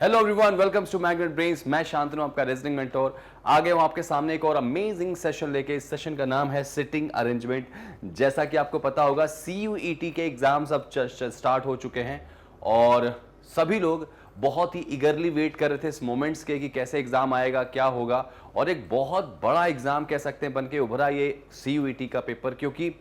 Hello everyone, welcome to Magnet Brains. मैं शांतनु, आपका reasoning mentor. आ गया हूं आपके सामने एक और अमेजिंग सेशन लेके। इस सेशन का नाम है सिटिंग अरेंजमेंट। जैसा कि आपको पता होगा, CUET के एग्जाम्स अब स्टार्ट हो चुके हैं और सभी लोग बहुत ही ईगरली वेट कर रहे थे इस मोमेंट्स के कि कैसे एग्जाम आएगा, क्या होगा। और एक बहुत बड़ा एग्जाम कह सकते हैं बन के उभरा ये CUET का पेपर, क्योंकि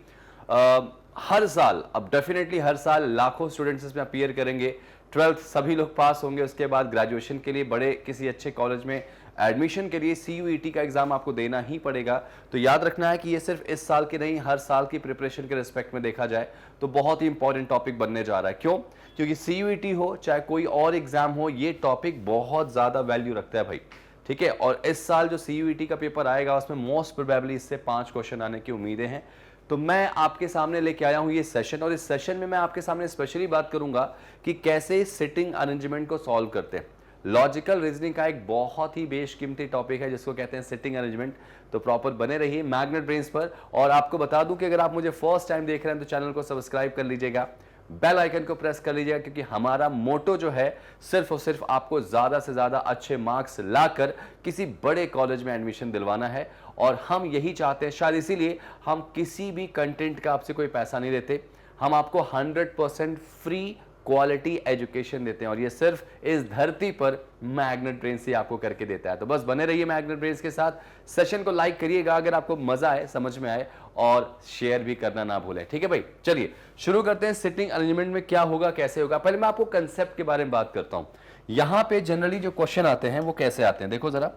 हर साल, अब डेफिनेटली हर साल लाखों स्टूडेंट्स इसमें अपीयर करेंगे। 12th सभी लोग पास होंगे, उसके बाद ग्रेजुएशन के लिए बड़े किसी अच्छे कॉलेज में एडमिशन के लिए CUET का एग्जाम आपको देना ही पड़ेगा। तो याद रखना है कि ये सिर्फ इस साल की नहीं, हर साल की प्रिपरेशन के रिस्पेक्ट में देखा जाए तो बहुत ही इंपॉर्टेंट टॉपिक बनने जा रहा है। क्यों? क्योंकि CUET हो चाहे कोई और एग्जाम हो, ये टॉपिक बहुत ज्यादा वैल्यू रखता है भाई। ठीक है, और इस साल जो CUET का पेपर आएगा उसमें मोस्ट प्रोबेबली इससे 5 क्वेश्चन आने की उम्मीदें हैं। तो मैं आपके सामने लेके आया हूं ये सेशन, और इस सेशन में मैं आपके सामने स्पेशली बात करूंगा कि कैसे सिटिंग अरेंजमेंट को सॉल्व करते हैं। लॉजिकल रीजनिंग का एक बहुत ही बेशकीमती टॉपिक है जिसको कहते हैं सिटिंग अरेंजमेंट। तो प्रॉपर बने रहिए मैग्नेट ब्रेन्स पर। और आपको बता दूं कि अगर आप मुझे फर्स्ट टाइम देख रहे हैं तो चैनल को सब्सक्राइब कर लीजिएगा, बेल आइकन को प्रेस कर लीजिएगा, क्योंकि हमारा मोटो जो है सिर्फ और सिर्फ आपको ज्यादा से ज्यादा अच्छे मार्क्स लाकर किसी बड़े कॉलेज में एडमिशन दिलवाना है। और हम यही चाहते हैं, शायद इसीलिए हम किसी भी कंटेंट का आपसे कोई पैसा नहीं लेते। हम आपको 100% फ्री क्वालिटी एजुकेशन देते हैं, और ये सिर्फ इस धरती पर मैग्नेट ब्रेन्स से आपको करके देता है। तो बस बने रहिए मैग्नेट ब्रेन्स के साथ। सेशन को लाइक करिएगा अगर आपको मजा आए, समझ में आए, और शेयर भी करना ना भूलें। ठीक है भाई, चलिए शुरू करते हैं। सिटिंग अरेंजमेंट में क्या होगा, कैसे होगा। पहले मैं आपको कंसेप्ट के बारे में बात करता हूं। यहां पे जनरली जो क्वेश्चन आते हैं वो कैसे आते हैं, देखो जरा।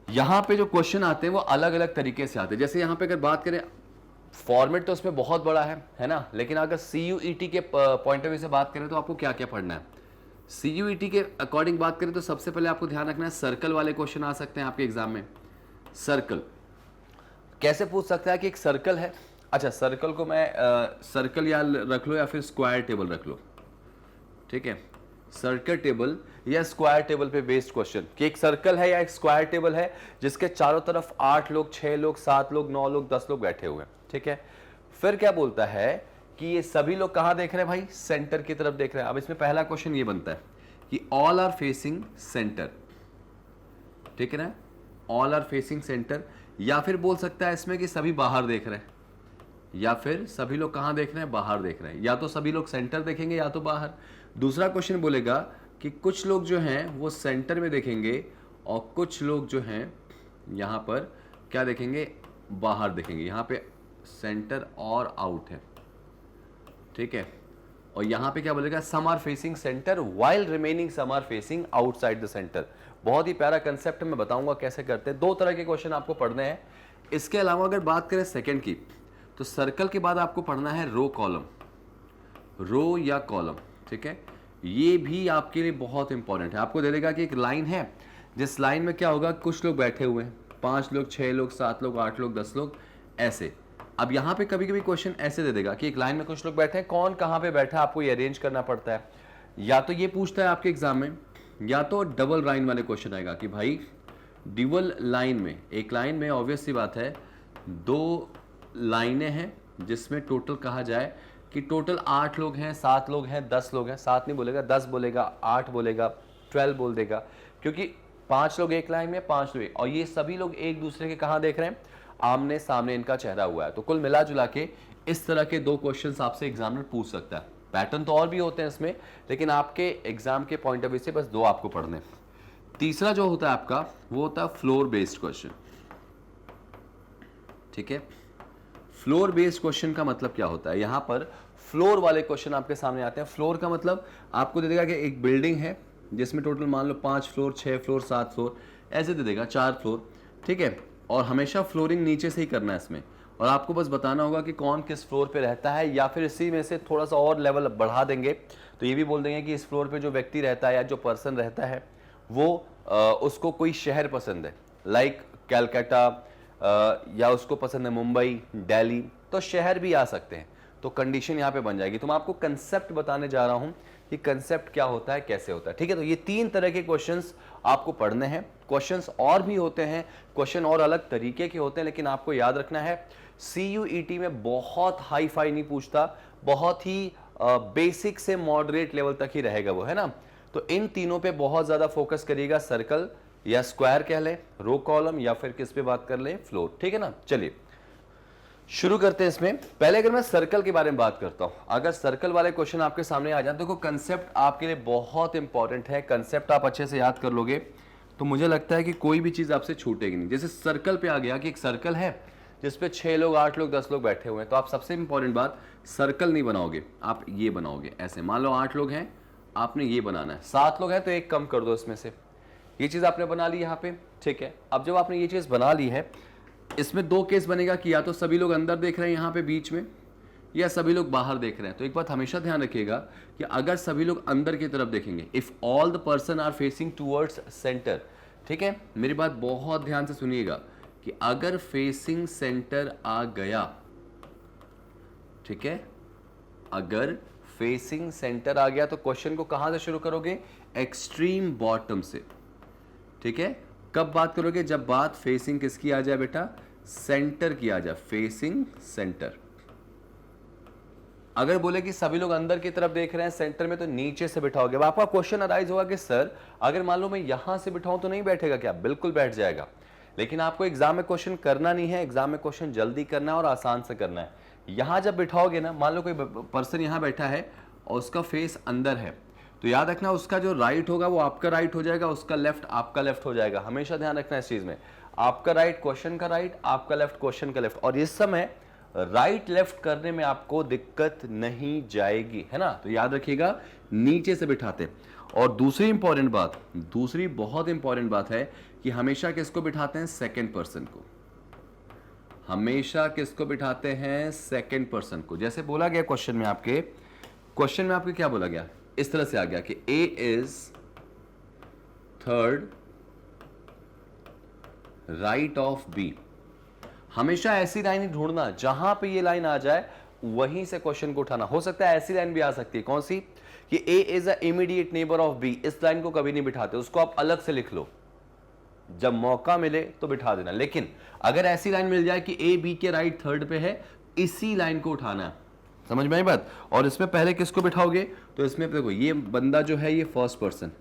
यहां पे जो क्वेश्चन आते हैं वो अलग अलग तरीके से आते हैं। जैसे यहां पे अगर बात करें, फॉर्मेट तो उसमें बहुत बड़ा है ना, लेकिन अगर CUET के पॉइंट ऑफ व्यू से बात करें तो आपको क्या क्या पढ़ना है। CUET के अकॉर्डिंग बात करें तो सबसे पहले आपको ध्यान रखना है, सर्कल वाले क्वेश्चन आ सकते हैं आपके एग्जाम में। सर्कल कैसे पूछ सकता है कि एक सर्कल है। अच्छा, सर्कल को मैं सर्कल या रख लो या फिर स्क्वायर टेबल रख लो। ठीक है, सर्कल टेबल या स्क्वायर टेबल पे बेस्ड क्वेश्चन कि एक सर्कल है या एक स्क्वायर टेबल है जिसके चारों तरफ 8 लोग, 6 लोग, 7 लोग, 9 लोग, 10 लोग बैठे हुए हैं। ठीक है, फिर क्या बोलता है कि ये सभी लोग कहां देख रहे हैं भाई, सेंटर की तरफ देख रहे हैं। अब इसमें पहला क्वेश्चन ये बनता है कि ऑल आर फेसिंग सेंटर। ठीक है ना, ऑल आर फेसिंग सेंटर। या फिर बोल सकता है इसमें कि सभी बाहर देख रहे हैं, या फिर सभी लोग कहां देख रहे हैं, बाहर देख रहे हैं। या तो सभी लोग सेंटर देखेंगे या तो बाहर। दूसरा क्वेश्चन बोलेगा कि कुछ लोग जो हैं वो सेंटर में देखेंगे और कुछ लोग जो हैं यहां पर क्या देखेंगे, बाहर देखेंगे। यहां पे सेंटर और आउट है। ठीक है, और यहां पे क्या बोलेगा, some are facing centre while remaining some are facing outside the centre. बहुत ही प्यारा कंसेप्ट, मैं बताऊंगा कैसे करते हैं। 2 तरह के क्वेश्चन आपको पढ़ने हैं। इसके अलावा अगर बात करें सेकंड की, तो सर्कल के बाद आपको पढ़ना है रो कॉलम, रो या कॉलम। ठीक है, ये भी आपके लिए बहुत इंपॉर्टेंट है। आपको दे देगा कि एक लाइन है, जिस लाइन में क्या होगा, कुछ लोग बैठे हुए हैं, 5 लोग, 6 लोग, 7 लोग, 8 लोग, 10 लोग, ऐसे। अब यहां पे कभी कभी क्वेश्चन ऐसे दे देगा कि एक लाइन में कुछ लोग बैठे हैं, कौन कहां पे बैठा है आपको ये अरेंज करना पड़ता है। या तो ये पूछता है आपके एग्जाम में, या तो डबल लाइन वाले क्वेश्चन आएगा कि भाई डबल लाइन में, एक लाइन में ऑब्वियस सी बात है 2 लाइनें हैं जिसमें टोटल कहा जाए कि टोटल 8 लोग हैं, 7 लोग हैं, 10 लोग हैं। 7 नहीं बोलेगा, 10 बोलेगा, 8 बोलेगा, 12 बोल देगा, क्योंकि 5 लोग एक लाइन में, 5 लोग, और ये सभी लोग एक दूसरे के कहां देख रहे हैं, आमने सामने इनका चेहरा हुआ है। तो कुल मिला जुला के इस तरह के 2 क्वेश्चंस आपसे एग्जामिनर पूछ सकता है। पैटर्न तो और भी होते हैं इसमें, लेकिन आपके एग्जाम के पॉइंट ऑफ व्यू से बस 2 आपको पढ़ने हैं। तीसरा जो होता है आपका, वो होता है फ्लोर बेस्ड क्वेश्चन। ठीक है, फ्लोर बेस्ड क्वेश्चन का मतलब क्या होता है, यहां पर फ्लोर वाले क्वेश्चन आपके सामने आते हैं। फ्लोर का मतलब आपको दे देगा कि एक बिल्डिंग है जिसमें टोटल मान लो 5 फ्लोर, 6 फ्लोर, 7 फ्लोर, ऐसे दे देगा, 4 फ्लोर। ठीक है, और हमेशा फ्लोरिंग नीचे से ही करना है इसमें, और आपको बस बताना होगा कि कौन किस फ्लोर पे रहता है, या फिर इसी में से थोड़ा सा और लेवल बढ़ा देंगे तो ये भी बोल देंगे कि इस फ्लोर पे जो व्यक्ति रहता है या जो पर्सन रहता है वो उसको कोई शहर पसंद है, लाइक कैलकाटा, या उसको पसंद है मुंबई, दिल्ली, तो शहर भी आ सकते हैं। तो कंडीशन यहां पे बन जाएगी। तो मैं आपको कंसेप्ट बताने जा रहा हूं कि कंसेप्ट क्या होता है, कैसे होता है। ठीक है, तो ये 3 तरह के क्वेश्चंस आपको पढ़ने हैं। क्वेश्चंस और भी होते हैं, क्वेश्चन और अलग तरीके के होते हैं, लेकिन आपको याद रखना है CUET में बहुत हाई फाई नहीं पूछता, बहुत ही बेसिक से मॉडरेट लेवल तक ही रहेगा वो, है ना। तो इन तीनों पे बहुत ज्यादा फोकस करिएगा, सर्कल या स्क्वायर कह लें, रो कॉलम, या फिर किस पे बात कर लें, फ्लोर। ठीक है ना, चलिए शुरू करते हैं। इसमें पहले अगर मैं सर्कल के बारे में बात करता हूं, अगर सर्कल वाले क्वेश्चन आपके सामने आ जाए तो कंसेप्ट आपके लिए बहुत इंपॉर्टेंट है। कंसेप्ट आप अच्छे से याद कर लोगे तो मुझे लगता है कि कोई भी चीज आपसे छूटेगी नहीं। जैसे सर्कल पे आ गया कि एक सर्कल है जिसपे 6 लोग, 8 लोग, 10 लोग बैठे हुए हैं, तो आप सबसे इंपॉर्टेंट बात, सर्कल नहीं बनाओगे, आप ये बनाओगे ऐसे। मान लो 8 लोग हैं, आपने ये बनाना है। 7 लोग हैं तो एक कम कर दो इसमें से। ये चीज आपने बना ली यहाँ पे, ठीक है। अब जब आपने ये चीज बना ली है, इसमें 2 केस बनेगा कि या तो सभी लोग अंदर देख रहे हैं यहाँ पे बीच में, या सभी लोग बाहर देख रहे हैं। तो एक बात हमेशा ध्यान रखिएगा कि अगर सभी लोग अंदर की तरफ देखेंगे, if all the person are facing towards centre, ठीक है, मेरी बात बहुत ध्यान से सुनिएगा कि अगर फेसिंग सेंटर आ गया, ठीक है, अगर फेसिंग सेंटर आ गया तो क्वेश्चन को कहां से शुरू करोगे, एक्सट्रीम बॉटम से, ठीक है। कब बात करोगे, जब बात फेसिंग किसकी आ जाए बेटा, सेंटर की आ जाए, फेसिंग सेंटर। अगर बोले कि सभी लोग अंदर की तरफ देख रहे हैं सेंटर में, तो नीचे से बिठाओगे। अब आपका क्वेश्चन अराइज होगा कि सर अगर मान लो मैं यहां से बिठाऊं तो नहीं बैठेगा क्या? बिल्कुल बैठ जाएगा, लेकिन आपको एग्जाम में क्वेश्चन करना नहीं है। एग्जाम में क्वेश्चन जल्दी करना है और आसान से करना है। यहां जब बिठाओगे ना, मान लो कोई पर्सन यहां बैठा है और उसका फेस अंदर है, तो याद रखना उसका जो राइट होगा वो आपका राइट हो जाएगा, उसका लेफ्ट आपका लेफ्ट हो जाएगा। हमेशा ध्यान रखना इस चीज में, आपका राइट क्वेश्चन का राइट, आपका लेफ्ट क्वेश्चन का लेफ्ट। और इस समय राइट लेफ्ट करने में आपको दिक्कत नहीं जाएगी, है ना। तो याद रखिएगा नीचे से बिठाते। और दूसरी इंपॉर्टेंट बात, दूसरी बहुत इंपॉर्टेंट बात है कि हमेशा किसको बिठाते हैं, सेकंड पर्सन को। हमेशा किसको बिठाते हैं, सेकंड पर्सन को। जैसे बोला गया क्वेश्चन में आपके, क्वेश्चन में आपके क्या बोला गया, इस तरह से आ गया कि A is third right of B. हमेशा ऐसी लाइन ही ढूंढना जहां पे ये लाइन आ जाए वहीं से क्वेश्चन को उठाना। हो सकता है ऐसी लाइन भी आ सकती है, कौन सी, कि A is a immediate neighbour of B. इस लाइन को कभी नहीं बिठाते, उसको आप अलग से लिख लो, जब मौका मिले तो बिठा देना। लेकिन अगर ऐसी लाइन मिल जाए कि ए बी के राइट थर्ड पे है, इसी लाइन को उठाना है। समझ में आई बात। और इसमें पहले किसको बिठाओगे, तो इसमें देखो ये बंदा जो है ये फर्स्ट पर्सन,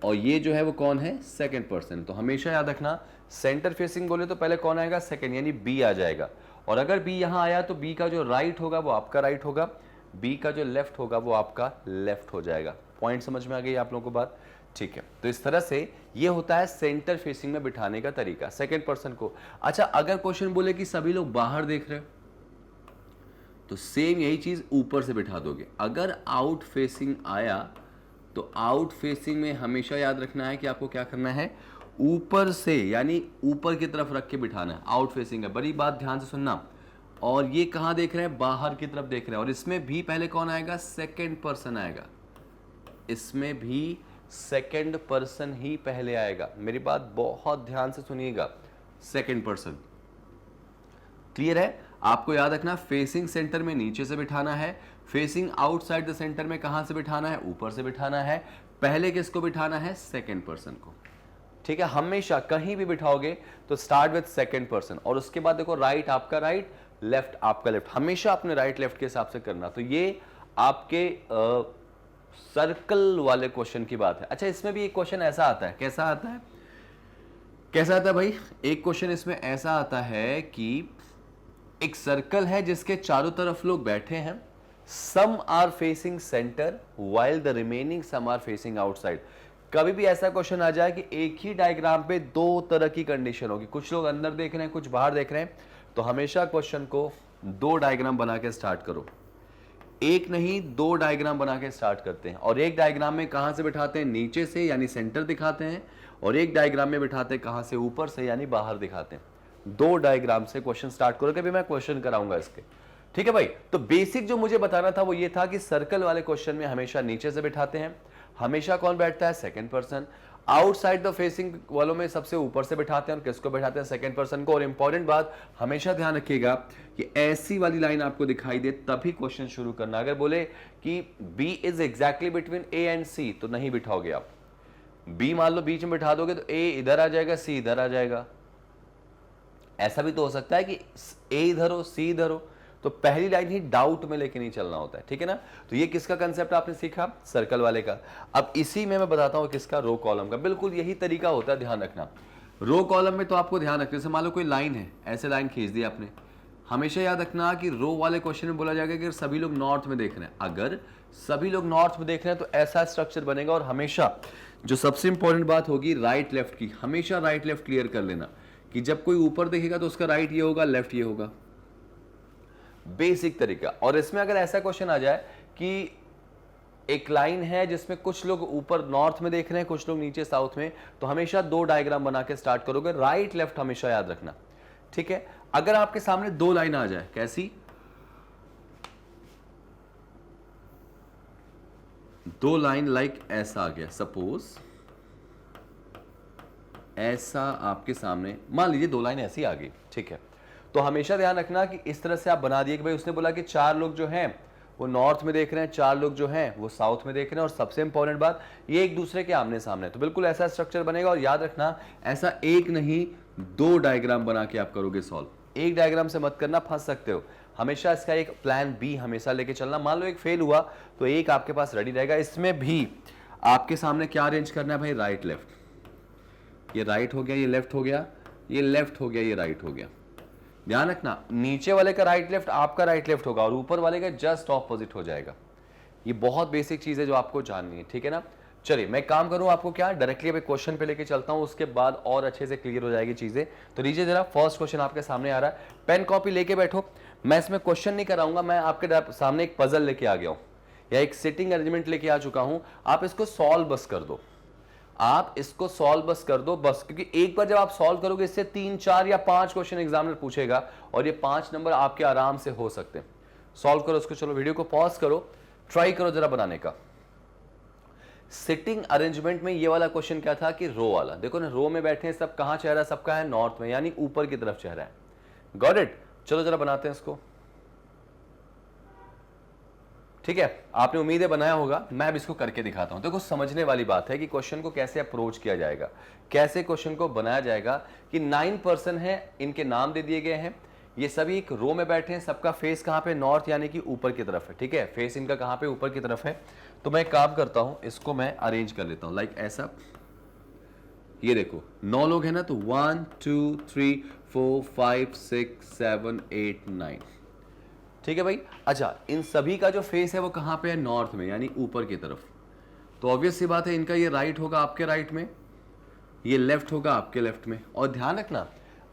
और ये जो है वो कौन है, सेकंड पर्सन। तो हमेशा याद रखना सेंटर फेसिंग बोले तो पहले कौन आएगा, सेकंड, यानी बी आ जाएगा। और अगर बी यहां आया तो बी का जो राइट होगा वो आपका राइट होगा, बी का जो लेफ्ट होगा वो आपका लेफ्ट हो जाएगा। पॉइंट समझ में आ गई आप लोगों को बात, ठीक है। तो इस तरह से ये होता है सेंटर फेसिंग में बिठाने का तरीका, सेकंड पर्सन को। अच्छा, अगर क्वेश्चन बोले कि सभी लोग बाहर देख रहे हैं, तो सेम यही चीज ऊपर से बिठा दोगे। अगर आउट फेसिंग आया तो आउट फेसिंग में हमेशा याद रखना है कि आपको क्या करना है, ऊपर से, यानी ऊपर की तरफ रख के बिठाना है। आउट फेसिंग है, बड़ी बात ध्यान से सुनना। और ये कहां देख रहे हैं, बाहर की तरफ देख रहे हैं। और इसमें भी पहले कौन आएगा, सेकंड पर्सन आएगा। इसमें भी सेकंड पर्सन ही पहले आएगा। मेरी बात बहुत ध्यान से सुनिएगा, सेकंड पर्सन। क्लियर है? आपको याद रखना फेसिंग सेंटर में नीचे से बिठाना है, फेसिंग आउटसाइड द सेंटर में कहां से बिठाना है, ऊपर से बिठाना है। पहले किसको बिठाना है, सेकंड पर्सन को, ठीक है। हमेशा कहीं भी बिठाओगे तो स्टार्ट विद सेकंड पर्सन, और उसके बाद देखो राइट आपका राइट, लेफ्ट आपका लेफ्ट। हमेशा अपने राइट लेफ्ट के हिसाब से करना। तो ये आपके सर्कल वाले क्वेश्चन की बात है। अच्छा, इसमें भी एक क्वेश्चन ऐसा आता है, कैसा आता है, कैसा आता है भाई, एक क्वेश्चन इसमें ऐसा आता है कि एक सर्कल है जिसके चारों तरफ लोग बैठे हैं, some are facing centre while the remaining some are facing outside. कभी भी ऐसा क्वेश्चन आ जाए कि एक ही डायग्राम पे दो तरह की कंडीशन होगी, कुछ लोग अंदर देख रहे हैं, कुछ बाहर देख रहे हैं, तो हमेशा क्वेश्चन को दो डायग्राम बना के स्टार्ट करो। एक नहीं, दो डायग्राम बना के स्टार्ट करते हैं। और एक डायग्राम में कहां से बिठाते हैं, नीचे से यानी सेंटर दिखाते हैं, और एक डायग्राम में बिठाते हैं कहां से, ऊपर से यानी बाहर दिखाते हैं। दो डायग्राम से क्वेश्चन स्टार्ट करो, कभी मैं क्वेश्चन कराऊंगा इसके, ठीक है भाई। तो बेसिक जो मुझे बताना था वो ये था कि सर्कल वाले क्वेश्चन में हमेशा नीचे से बिठाते हैं। हमेशा कौन बैठता है, second person. Outside the facing वालों में सबसे ऊपर से बिठाते हैं, और किसको बिठाते हैं, सेकंड पर्सन को। और इंपॉर्टेंट बात हमेशा ध्यान रखिएगा कि ऐसी वाली लाइन आपको दिखाई दे तभी क्वेश्चन शुरू करना। अगर बोले कि B is exactly between A and C, तो नहीं बिठाओगे आप। बी मान लो बीच में बिठा दोगे तो ए इधर आ जाएगा, सी इधर आ जाएगा। ऐसा भी तो हो सकता है कि ए इधर हो, सी इधर हो, तो पहली लाइन ही डाउट में लेके नहीं चलना होता है, ठीक है ना। तो ये किसका कंसेप्ट आपने सीखा, सर्कल वाले का। अब इसी में मैं बताता हूं किसका, रो कॉलम का। बिल्कुल यही तरीका होता है, ध्यान रखना। रो कॉलम में तो आपको ध्यान रखने से, मान लो कोई लाइन है, ऐसे लाइन खींच दी आपने, हमेशा याद रखना कि रो वाले क्वेश्चन में बोला जाएगा कि सभी लोग नॉर्थ में देख रहे हैं। अगर सभी लोग नॉर्थ में देख रहे हैं तो ऐसा स्ट्रक्चर बनेगा। और हमेशा जो सबसे इंपॉर्टेंट बात होगी राइट लेफ्ट की, हमेशा राइट लेफ्ट क्लियर कर लेना कि जब कोई ऊपर देखेगा तो उसका राइट ये होगा, लेफ्ट ये होगा। बेसिक तरीका। और इसमें अगर ऐसा क्वेश्चन आ जाए कि एक लाइन है जिसमें कुछ लोग ऊपर नॉर्थ में देख रहे हैं, कुछ लोग नीचे साउथ में, तो हमेशा दो डायग्राम बना के स्टार्ट करोगे, राइट लेफ्ट हमेशा याद रखना, ठीक है। अगर आपके सामने दो लाइन आ जाए, कैसी, दो लाइन लाइक ऐसा आ गया, सपोज ऐसा आपके सामने, मान लीजिए दो लाइन ऐसी आ गई, ठीक है। तो हमेशा ध्यान रखना कि इस तरह से आप बना दिए कि भाई उसने बोला कि चार लोग जो हैं वो नॉर्थ में देख रहे हैं, चार लोग जो हैं वो साउथ में देख रहे हैं, और सबसे इंपॉर्टेंट बात ये एक दूसरे के आमने सामने। तो बिल्कुल ऐसा स्ट्रक्चर बनेगा। और याद रखना ऐसा एक नहीं दो डायग्राम बना के आप करोगे सॉल्व। एक डायग्राम से मत करना, फंस सकते हो। हमेशा इसका एक प्लान बी हमेशा लेके चलना। मान लो एक फेल हुआ तो एक आपके पास रेडी रहेगा। इसमें भी आपके सामने क्या अरेंज करना है भाई, राइट लेफ्ट। ये राइट हो गया, ये लेफ्ट हो गया, ये लेफ्ट हो गया, ये राइट हो गया। ध्यान रखना नीचे वाले का राइट लेफ्ट आपका राइट लेफ्ट होगा और ऊपर वाले का जस्ट ऑपोजिट हो जाएगा। ये बहुत बेसिक चीज है जो आपको जाननी है, ठीक है ना। चलिए मैं काम करूं आपको क्या, डायरेक्टली अभी क्वेश्चन पे लेके चलता हूं, उसके बाद और अच्छे से क्लियर हो जाएगी चीजें। तो लीजिए जरा, फर्स्ट क्वेश्चन आपके सामने आ रहा है, पेन कॉपी लेके बैठो। मैं इसमें क्वेश्चन नहीं कराऊंगा, मैं आपके सामने एक पजल लेके आ गया हूं या एक सिटिंग अरेंजमेंट लेके आ चुका हूं। आप इसको सॉल्व बस कर दो, आप इसको सॉल्व बस कर दो बस। क्योंकि एक बार जब आप सॉल्व करोगे इससे 3, 4 या 5 क्वेश्चन एग्जामिनर पूछेगा और ये 5 नंबर आपके आराम से हो सकते हैं। सॉल्व करो इसको। चलो वीडियो को पॉज करो, ट्राई करो जरा बनाने का। सिटिंग अरेंजमेंट में ये वाला क्वेश्चन क्या था कि रो वाला, देखो ना रो में बैठे हैं सब, कहां चेहरा सबका है, नॉर्थ में, यानी ऊपर की तरफ चेहरा है। Got it. चलो जरा बनाते हैं इसको, ठीक है। आपने उम्मीदें बनाया होगा, मैं अब इसको करके दिखाता हूं। देखो समझने वाली बात है कि क्वेश्चन को कैसे अप्रोच किया जाएगा, कैसे क्वेश्चन को बनाया जाएगा। कि 9 पर्सन है, इनके नाम दे दिए गए हैं, ये सभी एक रो में बैठे हैं, सबका फेस कहां पे, नॉर्थ यानी कि ऊपर की तरफ है, ठीक है। फेस इनका कहां पे, ऊपर की तरफ है। तो मैं एक काम करता हूं, इसको मैं अरेंज कर लेता हूं लाइक ऐसा। ये देखो 9 लोग हैं ना, तो 1 2 3 4 5 6 7 8 9, ठीक है भाई। अच्छा इन सभी का जो फेस है वो कहां पे है, नॉर्थ में यानी ऊपर की तरफ। तो ऑब्वियस सी बात है इनका ये राइट होगा आपके राइट में, ये लेफ्ट होगा आपके लेफ्ट में। और ध्यान रखना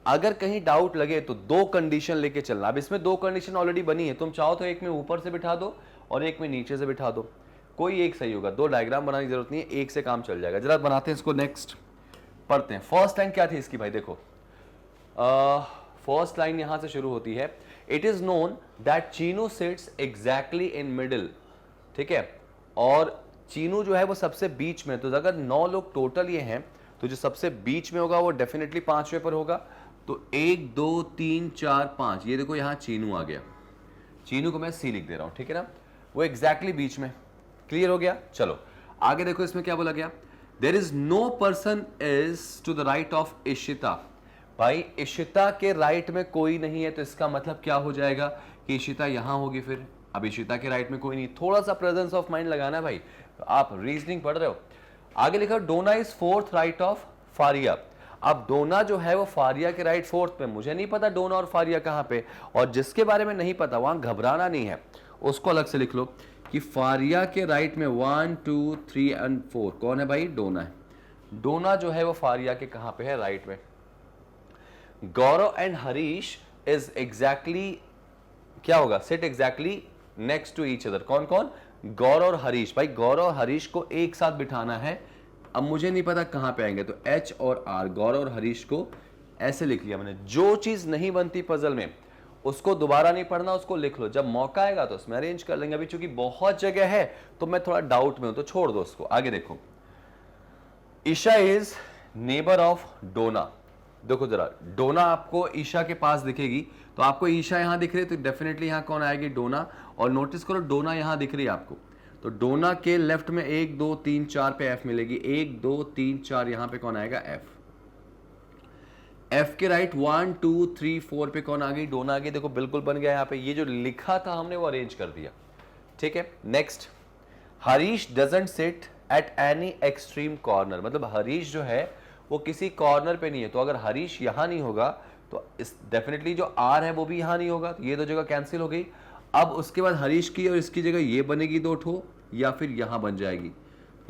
अगर कहीं डाउट लगे तो दो कंडीशन लेके चलना। अब इसमें दो कंडीशन ऑलरेडी बनी है, तुम चाहो तो एक में ऊपर से बिठा दो और एक में नीचे से बिठा दो, कोई एक सही होगा। दो डायग्राम बनाने की जरूरत नहीं है, एक से काम चल जाएगा। जरा बनाते हैं इसको, नेक्स्ट पढ़ते हैं। फर्स्ट लाइन क्या थी इसकी भाई, देखो फर्स्ट लाइन यहां से शुरू होती है, it is known that Chinu sits exactly in middle, ठीक है। और चीनू जो है वो सबसे बीच में। तो अगर 9 लोग टोटल ये हैं तो जो सबसे बीच में होगा वो डेफिनेटली 5वें पर होगा। तो 1 2 3 4 5, ये देखो यहां चीनू आ गया, चीनू को मैं सी लिख दे रहा हूं, ठीक है ना, वो एग्जैक्टली बीच में। क्लियर हो गया। चलो आगे देखो इसमें क्या बोला गया, there is no person is to the right of Ishita. भाई इशिता के राइट में कोई नहीं है, तो इसका मतलब क्या हो जाएगा कि इशिता यहां होगी। फिर अब इशिता के राइट में कोई नहीं, थोड़ा सा प्रेजेंस ऑफ माइंड लगाना है भाई। तो आप रीजनिंग पढ़ रहे हो। आगे लिखा Dona is 4th right of Fariya. अब डोना जो है वो फारिया के राइट 4th पे। मुझे नहीं पता डोना और फारिया कहां पे, और जिसके बारे में नहीं पता वहां घबराना नहीं है, उसको अलग से लिख लो कि फारिया के राइट में 1 2 3 एंड 4 कौन है भाई, डोना है। डोना जो है वो फारिया के कहां पे है, राइट में। Gaurav and Harish is exactly क्या होगा, sit exactly next to each other. कौन कौन, गौरव और हरीश। भाई गौरव और हरीश को एक साथ बिठाना है। अब मुझे नहीं पता कहां पे आएंगे, तो H और R, गौरव और हरीश को ऐसे लिख लिया मैंने। जो चीज नहीं बनती पजल में उसको दोबारा नहीं पढ़ना, उसको लिख लो, जब मौका आएगा तो उसमें अरेंज कर लेंगे। अभी चूंकि बहुत जगह है तो मैं थोड़ा डाउट में हूं, तो छोड़ दो उसको। आगे देखो, ईशा इज नेबर ऑफ डोना। देखो जरा, डोना आपको ईशा के पास दिखेगी, तो आपको ईशा यहां दिख रही है, तो डेफिनेटली यहां कौन आएगी, डोना। और नोटिस करो डोना यहां दिख रही है आपको, तो डोना के लेफ्ट में 1 2 3 4 पे एफ मिलेगी। 1 2 3 4 यहां पे कौन आएगा, एफ। एफ के राइट 1 2 3 4 पे कौन आ गई? डोना आ गई। देखो बिल्कुल बन गया यहाँ पे, ये जो लिखा था हमने वो अरेंज कर दिया। ठीक है, next, Harish doesn't seat at any extreme corner, मतलब हरीश जो है वो किसी कॉर्नर पे नहीं है। तो अगर हरीश यहां नहीं होगा तो इस डेफिनेटली जो आर है वो भी यहां नहीं होगा, तो ये दो जगह कैंसिल हो गई। अब उसके बाद हरीश की और इसकी जगह ये बनेगी दो ठो, या फिर यहां बन जाएगी,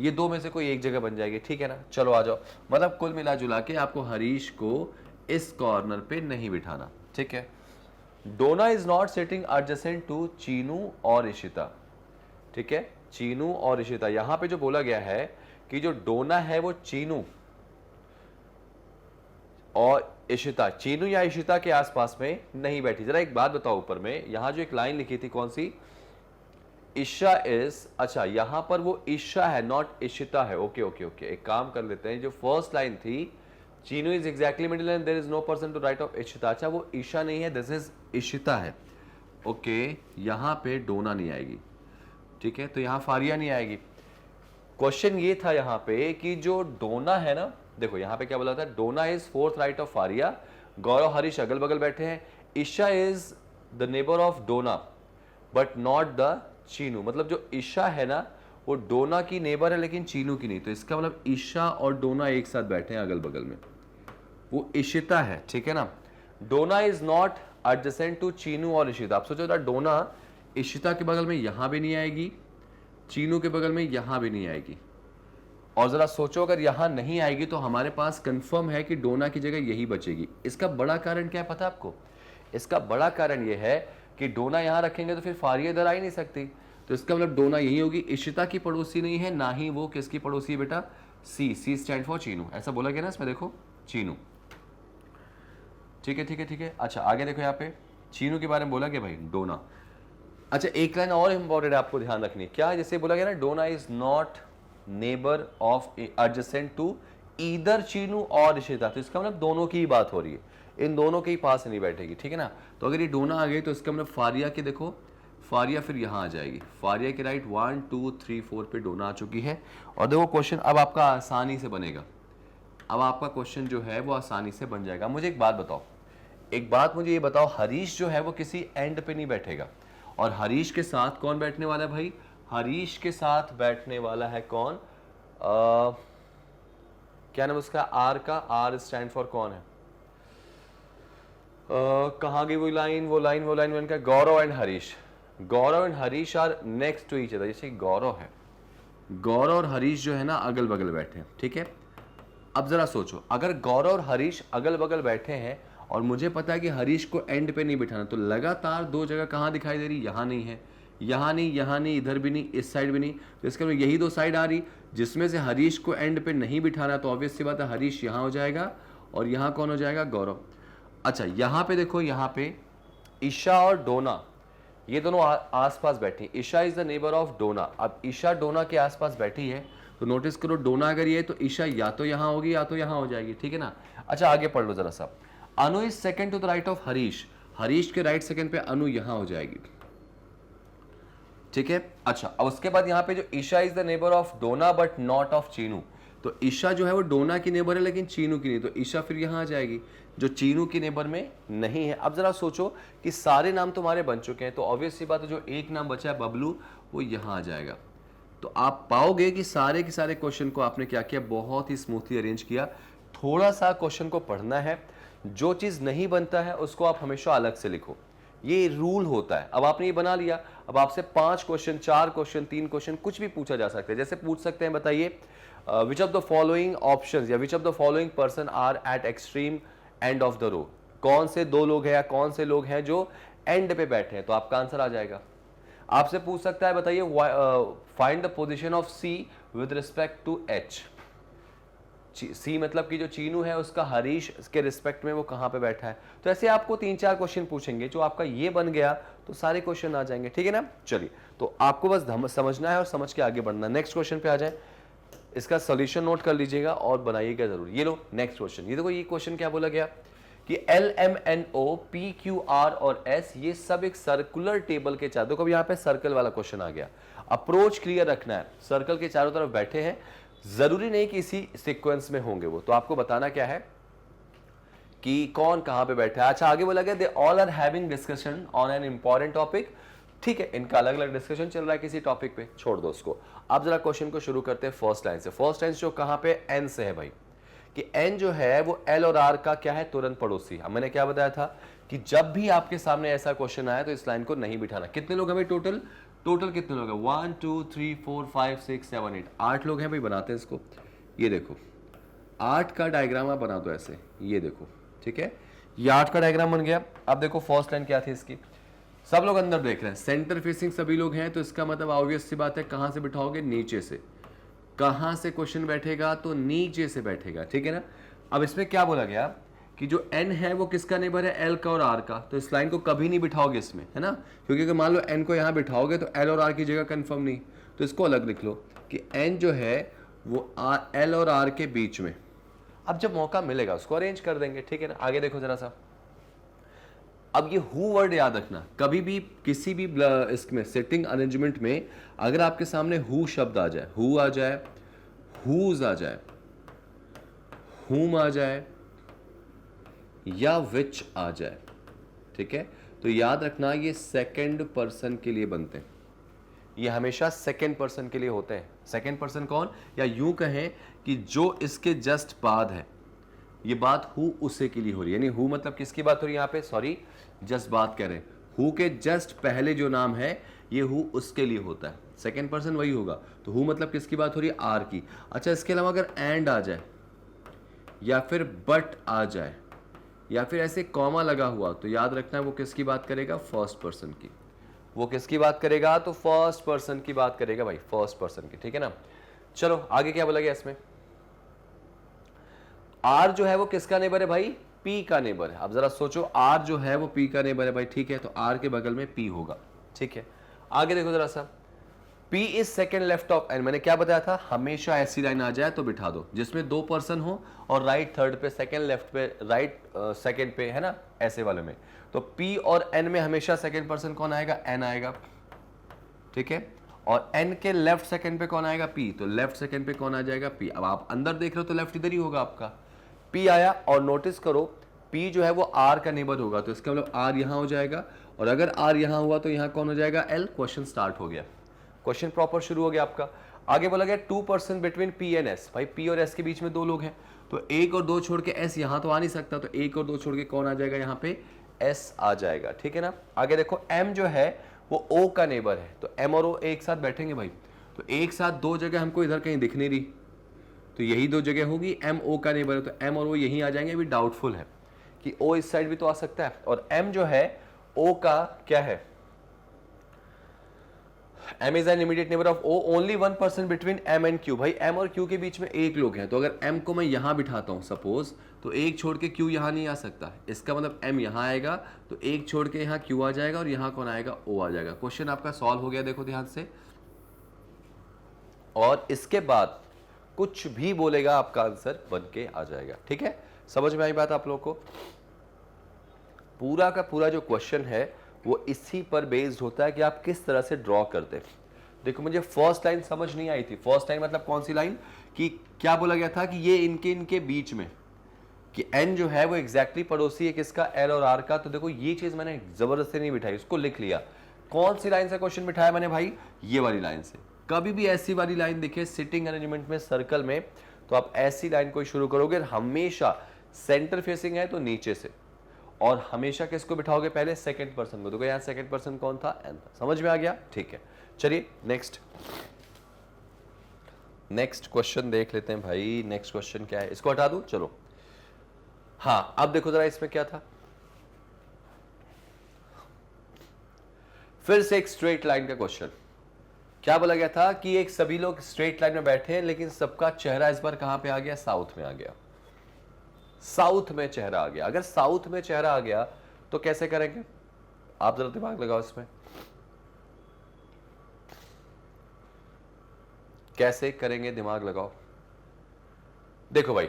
ये दो में से कोई एक जगह बन जाएगी। ठीक है ना, चलो आ जाओ। मतलब कुल मिला जुला के आपको हरीश को इस कॉर्नर पे नहीं बिठाना। ठीक है, Dona is not sitting adjacent to Chinu और इशिता। ठीक है, चीनू और इशिता, यहां पे जो बोला गया है कि जो डोना है वो चीनू और इशिता, चीनू या इशिता के आसपास में नहीं बैठी। जरा एक बात बताओ, ऊपर में यहां जो एक लाइन लिखी थी कौन सी? ईशा इज, अच्छा यहां पर वो ईशा है, नॉट इशिता है। ओके ओके ओके, एक काम कर लेते हैं, जो फर्स्ट लाइन थी Chinu is exactly middle and there is no person to right of Ishita, अच्छा वो ईशा नहीं है, दिस इज इशिता है। ओके, यहां पे डोना नहीं आएगी। ठीक है, तो यहां फारिया नहीं आएगी। क्वेश्चन ये था यहां पे कि जो डोना है ना, देखो यहां पे क्या बोला था, Dona is fourth right of Fariya, Gaurav Harish अगल बगल बैठे हैं, Isha is the neighbour of Dona but not the Chinu, मतलब जो ईशा है ना वो डोना की नेबर है लेकिन चीनू की नहीं। तो इसका मतलब ईशा और डोना एक साथ बैठे हैं अगल बगल में, वो इशिता है। ठीक है ना, Dona is not adjacent to Chinu और इशिता। आप सोचो ना, डोना इशिता के बगल में यहां भी नहीं आएगी, चीनू के बगल में यहां भी नहीं आएगी। और जरा सोचो, अगर यहां नहीं आएगी तो हमारे पास कंफर्म है कि डोना की जगह यही बचेगी। इसका बड़ा कारण क्या है पता है आपको? इसका बड़ा कारण यह है कि डोना यहां रखेंगे तो फिर फारिया इधर आ ही नहीं सकती, तो इसका मतलब डोना यही होगी। इशिता की पड़ोसी नहीं है, ना ही वो किसकी पड़ोसी है बेटा? सी, सी स्टैंड फॉर चीनू, ऐसा बोला गया ना इसमें, देखो चीनू। ठीक है ठीक है ठीक है, अच्छा आगे देखो, यहाँ पे चीनू के बारे में बोला गया भाई डोना। अच्छा एक लाइन और इंपॉर्टेंट आपको ध्यान रखनी है, क्या? जैसे बोला गया ना, Dona is not neighbour of adjacent to either Chinu और इशिता, तो इसका मतलब दोनों की ही बात हो रही है, इन दोनों के ही पास नहीं बैठेगी। ठीक है ना, तो अगर ये डोना आ गई तो इसका मतलब फारिया के, देखो फारिया फिर यहां आ जाएगी, फारिया के राइट 1 2 3 4 पे डोना आ चुकी है। और देखो क्वेश्चन अब आपका आसानी से बनेगा, अब आपका क्वेश्चन जो है वो आसानी से बन जाएगा। मुझे एक बात बताओ, एक बात मुझे ये बताओ, हरीश जो है वो किसी एंड पे नहीं बैठेगा, और हरीश के साथ कौन बैठने वाला है भाई? हरीश के साथ बैठने वाला है कौन? क्या नाम उसका? आर का, आर स्टैंड फॉर कौन है? कहाँ गई वो लाइन? वो लाइन वो लाइन वो इनका Gaurav and Harish. Gaurav and Harish are next to each other. जैसे गौरव है, गौरव और हरीश जो है ना अगल बगल बैठे हैं। ठीक है, अब जरा सोचो, अगर गौरव और हरीश अगल बगल बैठे हैं और मुझे पता है कि हरीश को एंड पे नहीं बिठाना, तो लगातार दो जगह कहाँ दिखाई दे रही? यहाँ नहीं है, यहाँ नहीं, यहाँ नहीं, इधर भी नहीं, इस साइड भी नहीं, तो इसका मतलब यही दो साइड आ रही जिसमें से हरीश को एंड पे नहीं बिठाना, तो ऑब्वियस सी बात है हरीश यहाँ हो जाएगा और यहाँ कौन हो जाएगा? गौरव। अच्छा यहाँ पे देखो, यहाँ पे ईशा और डोना ये दोनों आसपास बैठी। Isha is the neighbour of Dona. अब ईशा डोना के आसपास बैठी है तो नोटिस करो, डोना अगर ये है तो ईशा या तो यहां होगी या तो यहां हो जाएगी। ठीक है ना, अच्छा आगे पढ़ लो जरा सा। Anu is second to the right of Harish, Harish के राइट सेकंड पे अनु यहां हो जाएगी। ठीक है, अच्छा अब उसके बाद यहाँ पे जो Isha is the neighbour of Dona but not of Chinu, तो ईशा जो है वो डोना की नेबर है लेकिन चीनू की नहीं, तो ईशा फिर यहां आ जाएगी जो चीनू की नेबर में नहीं है। अब जरा सोचो कि सारे नाम तुम्हारे बन चुके हैं, तो ऑब्वियस सी बात है जो एक नाम बचा है बबलू, वो यहां आ जाएगा। तो आप पाओगे कि सारे के सारे क्वेश्चन को आपने क्या किया? बहुत ही स्मूथली अरेंज किया। थोड़ा सा क्वेश्चन को पढ़ना है, जो चीज नहीं बनता है उसको आप हमेशा अलग से लिखो, ये रूल होता है। अब आपने ये बना लिया, अब आपसे 5 क्वेश्चन, 4 क्वेश्चन, 3 क्वेश्चन कुछ भी पूछा जा सकता है। जैसे पूछ सकते हैं, बताइए which of the following options या which of the following person are at extreme end of the row, कौन से दो लोग हैं या कौन से लोग हैं जो एंड पे बैठे हैं, तो आपका आंसर आ जाएगा। आपसे पूछ सकता है, बताइए find the position of C with respect to H. C मतलब कि जो चीनू है उसका हरीश के रिस्पेक्ट में वो कहां पे बैठा है। तो ऐसे आपको 3-4 क्वेश्चन पूछेंगे, जो आपका ये बन गया तो सारे क्वेश्चन आ जाएंगे। ठीक है ना, चलिए तो आपको बस समझना है और समझ के आगे बढ़ना। नेक्स्ट क्वेश्चन पे आ जाए, इसका सोल्यूशन नोट कर लीजिएगा और बनाइएगा जरूर। ये लो नेक्स्ट क्वेश्चन, ये देखो ये क्वेश्चन क्या बोला गया कि L M N O P Q R और एस ये सब एक सर्कुलर टेबल के चारों, देखो यहाँ पे सर्कल वाला क्वेश्चन आ गया। अप्रोच क्लियर रखना है, सर्कल के चारों तरफ बैठे हैं, जरूरी नहीं कि इसी सीक्वेंस में होंगे वो, तो आपको बताना क्या है कि कौन कहां पे बैठा है। अच्छा आगे बोला गया they all are having discussion on an important topic. ठीक है, इनका अलग अलग डिस्कशन चल रहा है किसी टॉपिक पे, छोड़ दो उसको। अब जरा क्वेश्चन को शुरू करते हैं फर्स्ट लाइन से। फर्स्ट लाइन जो कहां पे एन से है भाई, कि एन जो है वो एल और आर का क्या है, तुरंत पड़ोसी। अब मैंने क्या बताया था कि जब भी आपके सामने ऐसा क्वेश्चन आया तो इस लाइन को नहीं बिठाना। कितने लोग हैं भाई टोटल, टोटल कितने लोग हैं, 1 2 3 4 5 6 7 8, 8 लोग हैं भाई। बनाते हैं इसको, ये देखो 8 का डायग्राम आप बना दो ऐसे, ये देखो ठीक है, ये 8 का डायग्राम बन गया। अब देखो फर्स्ट लाइन क्या थी इसकी, सब लोग अंदर देख रहे हैं, सेंटर फेसिंग सभी लोग हैं, तो इसका मतलब ऑब्वियस सी बात है कहां से बिठाओगे, नीचे से। कहां से क्वेश्चन बैठेगा, तो नीचे से बैठेगा, ठीक है ना। अब इसमें क्या बोला गया कि जो n है वो किसका नेबर है, l का और r का, तो इस लाइन को कभी नहीं बिठाओगे इसमें, है ना, क्योंकि अगर मान लो n को यहां बिठाओगे तो l और r की जगह कंफर्म नहीं, तो इसको अलग लिख लो कि n जो है वो l और r के बीच में। अब जब मौका मिलेगा उसको अरेंज कर देंगे, ठीक है ना। आगे देखो जरा सा, अब ये हु वर्ड याद रखना, कभी भी किसी भी इसमें सिटिंग अरेंजमेंट में अगर आपके सामने हु शब्द आ जाए, हु आ जाए, हुज आ जाए, हुम आ जाए या विच आ जाए, ठीक है, तो याद रखना ये सेकंड पर्सन के लिए बनते हैं, ये हमेशा सेकंड पर्सन के लिए होते हैं। सेकंड पर्सन कौन, या यूं कहें कि जो इसके जस्ट बाद है, ये बात हु उसे के लिए हो रही है, यानी हु मतलब किसकी बात हो रही है यहाँ पे, सॉरी जस्ट बात कह रहे हैं, हु के जस्ट पहले जो नाम है ये हु उसके लिए होता है, सेकंड पर्सन वही होगा। तो हु मतलब किसकी बात हो रही है, आर की। अच्छा इसके अलावा अगर एंड आ जाए या फिर बट आ जाए या फिर ऐसे कॉमा लगा हुआ, तो याद रखना है वो किसकी बात करेगा, फर्स्ट पर्सन की। वो किसकी बात करेगा, तो फर्स्ट पर्सन की बात करेगा भाई, फर्स्ट पर्सन की, ठीक है ना। चलो आगे क्या बोला गया इसमें, आर जो है वो किसका नेबर है भाई, पी का नेबर है। अब जरा सोचो, आर जो है वो पी का नेबर है भाई, ठीक है, तो आर के बगल में पी होगा, ठीक है। आगे देखो जरा सा, P is second left of N, मैंने क्या बताया था, हमेशा ऐसी लाइन आ जाए तो बिठा दो जिसमें दो पर्सन हो और राइट थर्ड पे, सेकेंड लेफ्ट पे, राइट सेकेंड पे, है ना, ऐसे वाले में। तो पी और एन में हमेशा सेकेंड पर्सन कौन आएगा, एन आएगा, ठीक है। और एन के लेफ्ट सेकेंड पे कौन आएगा, पी, तो लेफ्ट सेकेंड पे कौन आ जाएगा, पी। अब आप अंदर देख रहे हो तो लेफ्ट इधर ही होगा आपका, पी आया। और नोटिस करो पी जो है वो आर का नेबर होगा, तो इसका मतलब आर यहां हो जाएगा, और अगर आर यहां हुआ तो यहां कौन हो जाएगा, एल। क्वेश्चन स्टार्ट हो गया, क्वेश्चन प्रॉपर शुरू हो गया आपका। आगे बोला गया 2 person between P and S, भाई पी और एस के बीच में दो लोग हैं, तो एक और दो छोड़ के एस यहां तो आ नहीं सकता, तो एक और दो छोड़ के कौन आ जाएगा, यहाँ पे एस आ जाएगा, ठीक है ना। आगे देखो एम जो है वो ओ का नेबर है, तो एम और ओ एक साथ बैठेंगे भाई, तो एक साथ दो जगह हमको इधर कहीं दिख नहीं रही, तो यही दो जगह होगी, एम ओ का नेबर है, तो एम और ओ यहीं आ जाएंगे। अभी डाउटफुल है कि ओ इस साइड भी तो आ सकता है, और एम जो है ओ का क्या है, M is an immediate neighbor of O, only one person between M and Q। भाई M और Q के बीच में एक लोग हैं, तो अगर M को मैं यहां बिठाता हूं सपोज, तो एक छोड़ के Q यहां नहीं आ सकता, इसका मतलब M यहां आएगा, तो एक छोड़ के यहां Q आ जाएगा और यहां कौन आएगा, O आ जाएगा। क्वेश्चन आपका सॉल्व हो गया, देखो ध्यान से। और इसके बाद कुछ भी बोलेगा आपका आंसर बन के आ जाएगा, ठीक है। समझ में आई बात आप लोगों को, पूरा का पूरा जो क्वेश्चन है वो इसी पर बेस्ड होता है कि आप किस तरह से ड्रॉ करते हैं। देखो मुझे फर्स्ट लाइन समझ नहीं आई थी, फर्स्ट लाइन मतलब कौन सी लाइन, कि क्या बोला गया था कि ये इनके बीच में, कि एन जो है वो एग्जैक्टली पड़ोसी है किसका, एल और आर का। तो देखो ये चीज मैंने जबरदस्ती नहीं बिठाई, उसको लिख लिया। कौन सी लाइन से क्वेश्चन बिठाया मैंने भाई, ये वाली लाइन से। कभी भी ऐसी वाली लाइन दिखे सिटिंग अरेंजमेंट में सर्कल में, तो आप ऐसी लाइन को शुरू करोगे, हमेशा सेंटर फेसिंग है तो नीचे से, और हमेशा किसको बिठाओगे, पहले सेकंड पर्सन को। देखो यहाँ सेकंड पर्सन कौन था, एन था। समझ में आ गया, ठीक है। चलिए नेक्स्ट क्वेश्चन देख लेते हैं भाई। नेक्स्ट क्वेश्चन क्या है, इसको हटा दूं, चलो। हाँ अब देखो जरा इसमें क्या था, फिर से एक स्ट्रेट लाइन का क्वेश्चन। क्या बोला गया था कि एक सभी लोग स्ट्रेट लाइन में बैठे हैं, लेकिन सबका चेहरा इस बार कहां पे आ गया, साउथ में आ गया। साउथ में चेहरा आ गया। अगर साउथ में चेहरा आ गया तो कैसे करेंगे, आप जरा दिमाग लगाओ इसमें, कैसे करेंगे, दिमाग लगाओ। देखो भाई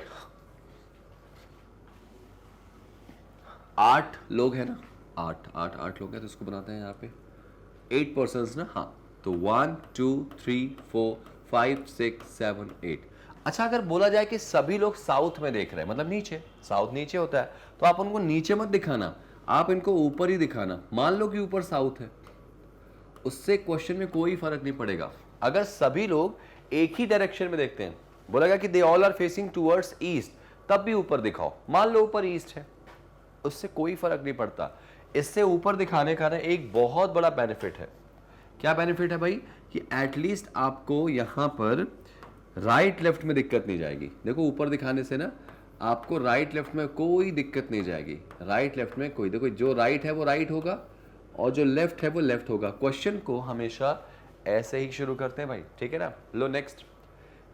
8 लोग हैं ना, 8 लोग हैं, तो इसको बनाते हैं यहाँ पे 8 पर्सन्स ना, हाँ। तो 1 2 3 4 5 6 7 8, अच्छा, अगर बोला जाए कि सभी लोग साउथ में देख रहे हैं, मतलब नीचे, साउथ नीचे होता है, तो आप उनको नीचे मत दिखाना, आप इनको ऊपर ही दिखाना। मान लो कि ऊपर साउथ है, उससे क्वेश्चन में कोई फर्क नहीं पड़ेगा। अगर सभी लोग एक ही डायरेक्शन में देखते हैं, बोला गया कि they all are facing towards east, तब भी ऊपर दिखाओ। मान लो ऊपर ईस्ट है, उससे कोई फर्क नहीं पड़ता। इससे ऊपर दिखाने का ना एक बहुत बड़ा बेनिफिट है। क्या बेनिफिट है भाई? कि एटलीस्ट आपको यहां पर राइट लेफ्ट में दिक्कत नहीं जाएगी। देखो ऊपर दिखाने से ना आपको राइट लेफ्ट में कोई दिक्कत नहीं जाएगी। राइट लेफ्ट में कोई, देखो जो राइट है वो राइट होगा और जो लेफ्ट है वो लेफ्ट होगा। क्वेश्चन को हमेशा ऐसे ही शुरू करते हैं भाई, ठीक है ना। लो next,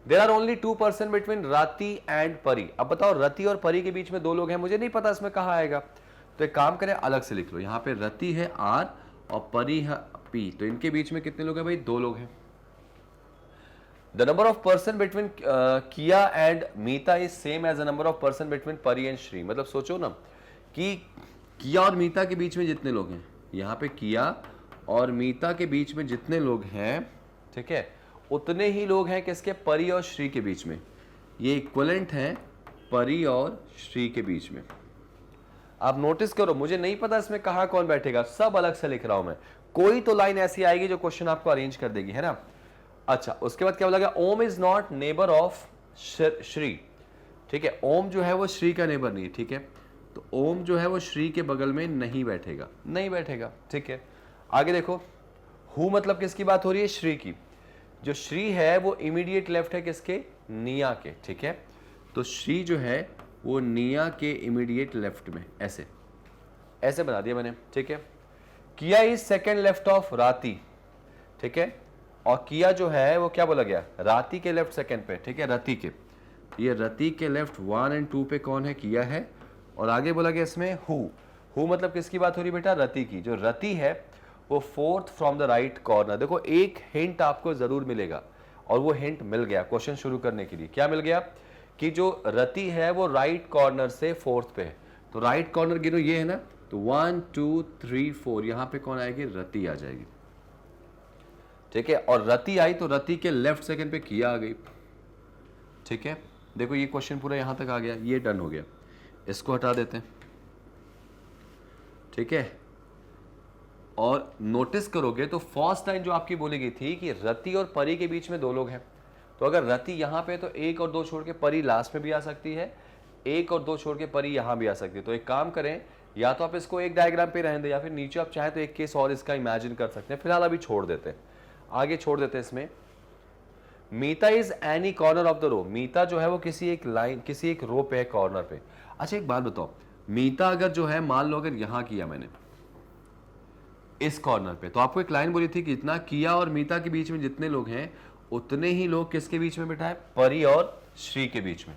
there are only 2% between Rati and Pari. अब बताओ, रति और परी के बीच में दो लोग हैं, मुझे नहीं पता इसमें कहाँ आएगा, तो एक काम करें अलग से लिख लो। यहाँ पे रति है R और परी है P, तो इनके बीच में कितने लोग हैं भाई? दो लोग हैं। The number of person between Kiya and Meeta is same as the number of person between Pari and Shri. मतलब सोचो ना कि किया और मीता के बीच में जितने लोग हैं, यहाँ पे किया और मीता के बीच में जितने लोग हैं, ठीक है, उतने ही लोग हैं किसके? परी और श्री के बीच में। ये इक्वलेंट है परी और श्री के बीच में। आप नोटिस करो, मुझे नहीं पता इसमें कहाँ कौन बैठेगा, सब अलग से लिख रहा हूं मैं। कोई तो लाइन ऐसी आएगी जो क्वेश्चन आपको अरेंज कर देगी, है ना। अच्छा, उसके बाद क्या बोला गया? Om is not neighbour of Shri, ठीक है। ओम जो है वो श्री का नेबर नहीं है, ठीक है। तो ओम जो है वो श्री के बगल में नहीं बैठेगा, नहीं बैठेगा, ठीक है। आगे देखो, हु मतलब किसकी बात हो रही है? श्री की। जो श्री है वो इमीडिएट लेफ्ट है किसके? निया के, ठीक है। तो श्री जो है वो निया के इमीडिएट लेफ्ट में, ऐसे ऐसे बना दिया मैंने, ठीक है। किया इज सेकेंड लेफ्ट ऑफ राती, ठीक है। और किया जो है वो क्या बोला गया? राती के लेफ्ट सेकेंड पे, ठीक है, रति के। ये रति के लेफ्ट 1 और 2 पे कौन है? किया है। और आगे बोला गया इसमें हु मतलब किसकी बात हो रही बेटा? रति की। जो रति है वो fourth from the right corner. देखो एक हिंट आपको जरूर मिलेगा, और वो हिंट मिल गया क्वेश्चन शुरू करने के लिए। क्या मिल गया? कि जो रति है वो राइट कॉर्नर से फोर्थ पे है। तो राइट कॉर्नर गिनो, ये है ना, तो 1 2 3 4, यहां पे कौन आएगी? रति आ जाएगी, ठीक है। और रति आई तो रति के लेफ्ट सेकंड पे किया आ गई, ठीक है। देखो ये क्वेश्चन पूरा यहां तक आ गया, ये डन हो गया। इसको हटा देते हैं, ठीक है। और नोटिस करोगे तो फर्स्ट लाइन जो आपकी बोली गई थी कि रति और परी के बीच में दो लोग हैं, तो अगर रति यहां पे तो 1 और 2 छोड़ के परी लास्ट में भी आ सकती है, 1 और 2 छोड़ के परी यहां भी आ सकती है। तो एक काम करें, या तो आप इसको एक डायग्राम पे रहने दें, या फिर नीचे आप चाहें तो एक केस और इसका इमेजिन कर सकते हैं। फिलहाल अभी छोड़ देते हैं, आगे छोड़ देते हैं इसमें। Meeta is any corner of the row. Meeta जो है वो किसी एक लाइन, किसी एक रो पे है, कॉर्नर पे। अच्छा एक बात बताओ, मीता अगर जो है, मान लो अगर यहां किया मैंने इस कॉर्नर पे, तो आपको एक लाइन बोली थी कि इतना किया और मीता के बीच में जितने लोग हैं उतने ही लोग किसके बीच में बैठा है? परी और श्री के बीच में।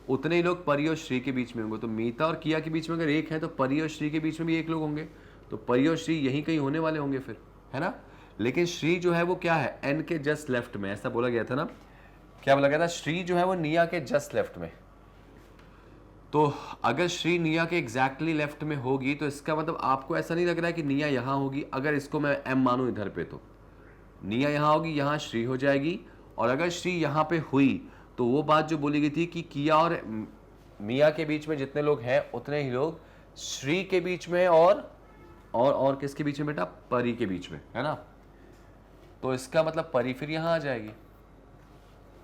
उतने ही लोग परी और श्री के बीच में होंगे। तो मीता और किया के बीच में अगर एक है तो परी और श्री के बीच में भी एक लोग होंगे, तो परी और श्री यहीं कहीं होने वाले होंगे फिर, है ना। लेकिन श्री जो है वो क्या है? एन के जस्ट लेफ्ट में, ऐसा बोला गया था ना। क्या बोला गया था? श्री जो है वो निया के जस्ट लेफ्ट में। तो अगर श्री निया के एग्जैक्टली लेफ्ट में होगी तो इसका मतलब आपको ऐसा नहीं लग रहा है कि निया यहां होगी। अगर इसको मैं एम मानूं इधर पे, तो निया यहां होगी, यहां श्री हो जाएगी। और अगर श्री यहां पे हुई तो वो बात जो बोली गई थी कि किया और मिया के बीच में जितने लोग हैं उतने ही लोग श्री के बीच में और किसके बीच में बेटा? परी के बीच में, है ना। तो इसका मतलब परी फिर यहां आ जाएगी।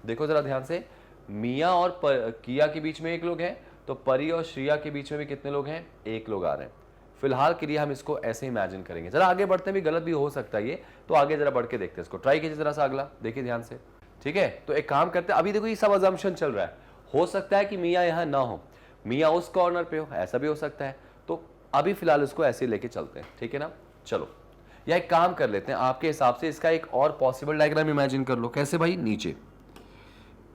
देखो जरा ध्यान से, मिया और किया के बीच में एक लोग हैं, तो परी और श्रिया के बीच में भी कितने लोग हैं? एक लोग आ रहे हैं। फिलहाल के लिए हम इसको ऐसे इमेजिन करेंगे। जरा आगे बढ़ते भी, गलत भी हो सकता है ये, तो आगे जरा बढ़ के देखते हैं इसको। ट्राई कीजिए जरा सा अगला, देखिए ध्यान से, ठीक है। तो एक काम करते हैं, अभी देखो ये सब अजम्पशन चल रहा है। हो सकता है कि मिया यहां ना हो, मिया उस कॉर्नर पे हो, ऐसा भी हो सकता है। तो अभी फिलहाल इसको ऐसे लेके चलते हैं, ठीक है ना। चलो या एक काम कर लेते हैं, आपके हिसाब से इसका एक और पॉसिबल डायग्राम इमेजिन कर लो। कैसे भाई? नीचे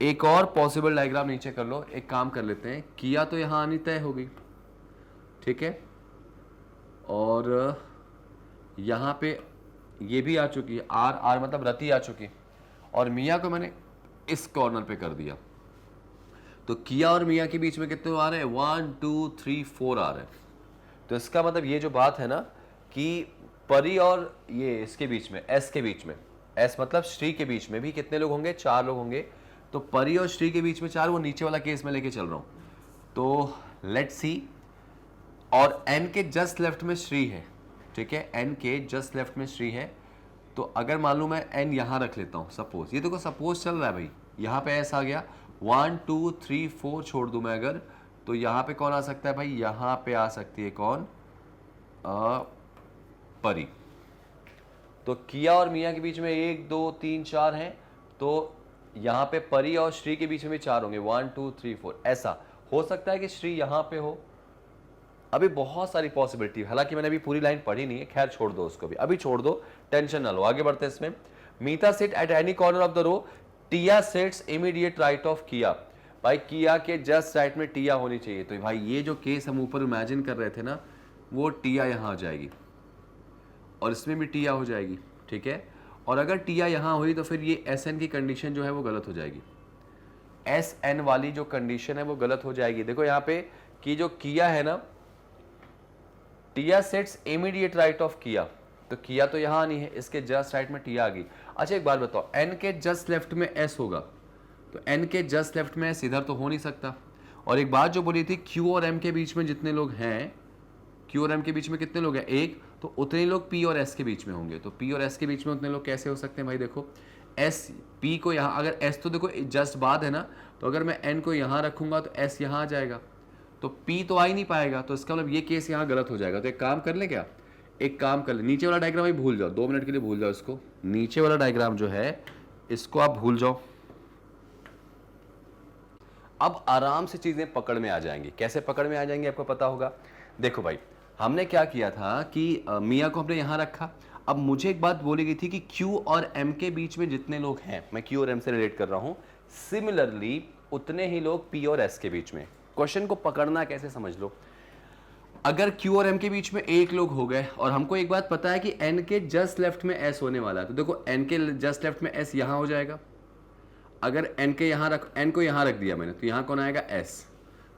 एक और पॉसिबल डायग्राम नीचे कर लो। एक काम कर लेते हैं, किया तो यहां आनी तय हो गई, ठीक है, और यहां पे ये भी आ चुकी है, आर मतलब रति आ चुकी, और मिया को मैंने इस कॉर्नर पे कर दिया। तो किया और मिया के बीच में कितने आ रहे हैं? 1 2 3 4 आ रहे हैं। तो इसका मतलब ये जो बात है ना कि परी और ये इसके बीच में, एस के बीच में, एस मतलब श्री के बीच में भी कितने लोग होंगे? 4 लोग होंगे। तो परी और श्री के बीच में 4, वो नीचे वाला केस में लेके चल रहा हूं। तो लेट्स सी, और एन के जस्ट लेफ्ट में श्री है, ठीक है, एन के जस्ट लेफ्ट में श्री है। तो अगर मान लो मैं एन यहां रख लेता हूं, सपोज, ये देखो सपोज चल रहा है भाई, यहां पे एस आ गया, 1 2 3 4 छोड़ दूं मैं अगर, तो यहां पे कौन आ सकता है भाई, यहां पे आ सकती है कौन, परी। तो किया और मिया के बीच में 1 2 3 4 हैं, तो यहां पे परी और श्री के बीच में भी 4 होंगे, 1 2 3 4। ऐसा हो सकता है कि श्री यहां पे हो, अभी बहुत सारी पॉसिबिलिटी, हालांकि मैंने अभी पूरी लाइन पढ़ी नहीं है, खैर छोड़ दो उसको भी, अभी छोड़ दो, टेंशन ना लो, आगे बढ़ते हैं इसमें। Meeta sit at any corner of the row, Tiya sits immediate right of Kiya. भाई किया के जस्ट राइट में टिया होनी चाहिए, तो भाई ये जो केस हम ऊपर इमेजिन कर रहे थे ना, वो टिया यहां आ जाएगी और इसमें भी टिया हो जाएगी, ठीक है। और अगर टिया यहां हुई तो फिर ये एस एन की कंडीशन जो है वो गलत हो जाएगी, एस एन वाली जो कंडीशन है वो गलत हो जाएगी। देखो यहाँ पे कि जो किया है ना, टिया सेट्स इमीडिएट राइट ऑफ किया, तो किया तो यहां आनी है, इसके जस्ट राइट में टिया आ गई। अच्छा एक बात बताओ, एन के जस्ट लेफ्ट में एस होगा, तो एन के जस्ट लेफ्ट में एस इधर तो हो नहीं सकता। और एक बात जो बोली थी, क्यू और एम के बीच में जितने लोग हैं, क्यू और एम के बीच में कितने लोग हैं, एक, तो उतने लोग पी और एस के बीच में होंगे। तो पी और एस के बीच में उतने लोग कैसे हो सकते हैं भाई, देखो एस पी को यहाँ, अगर एस तो देखो जस्ट बाद है ना, तो अगर मैं एन को यहाँ रखूंगा तो एस यहाँ आ जाएगा, तो पी तो आ ही नहीं पाएगा, तो इसका मतलब ये केस यहाँ गलत हो जाएगा। तो एक काम कर ले, क्या एक काम कर ले, नीचे वाला डायग्राम ही भूल जाओ, 2 मिनट के लिए भूल जाओ इसको, नीचे वाला डायग्राम जो है इसको आप भूल जाओ। अब आराम से चीजें पकड़ में आ जाएंगी। कैसे पकड़ में आ जाएंगी आपको पता होगा। देखो भाई, हमने क्या किया था कि मियाँ को हमने यहां रखा। अब मुझे एक बात बोली गई थी कि Q और M के बीच में जितने लोग हैं, मैं Q और M से रिलेट कर रहा हूं, सिमिलरली उतने ही लोग P और S के बीच में। क्वेश्चन को पकड़ना कैसे समझ लो, अगर Q और M के बीच में 1 लोग हो गए और हमको एक बात पता है कि N के जस्ट लेफ्ट में S होने वाला है, तो देखो N के जस्ट लेफ्ट में S यहां हो जाएगा। अगर N के यहां रख, N को यहां रख दिया मैंने, तो यहां कौन आएगा, S।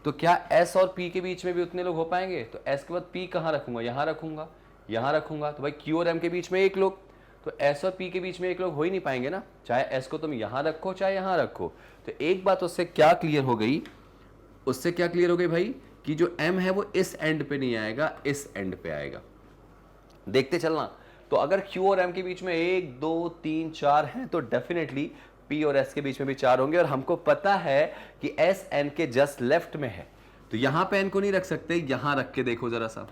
तो क्या S और P के बीच में भी उतने लोग हो पाएंगे, तो S के बाद P कहां रखूंगा, यहां रखूंगा, यहां रखूंगा। तो भाई Q और M के बीच में 1 लोग, तो S और P के बीच में 1 लोग हो ही नहीं पाएंगे ना, चाहे S को तुम यहां रखो चाहे यहां रखो। तो एक बात उससे क्या क्लियर हो गई, उससे क्या क्लियर हो गई भाई, कि जो M है वो इस एंड पे नहीं आएगा, इस एंड पे आएगा। देखते चलना। तो अगर Q और M के बीच में 1 2 3 4 हैं, तो डेफिनेटली P और S के बीच में भी 4 होंगे। और हमको पता है कि S N के जस्ट लेफ्ट में है, तो यहां पे N को नहीं रख सकते, यहां रख के देखो जरा सा।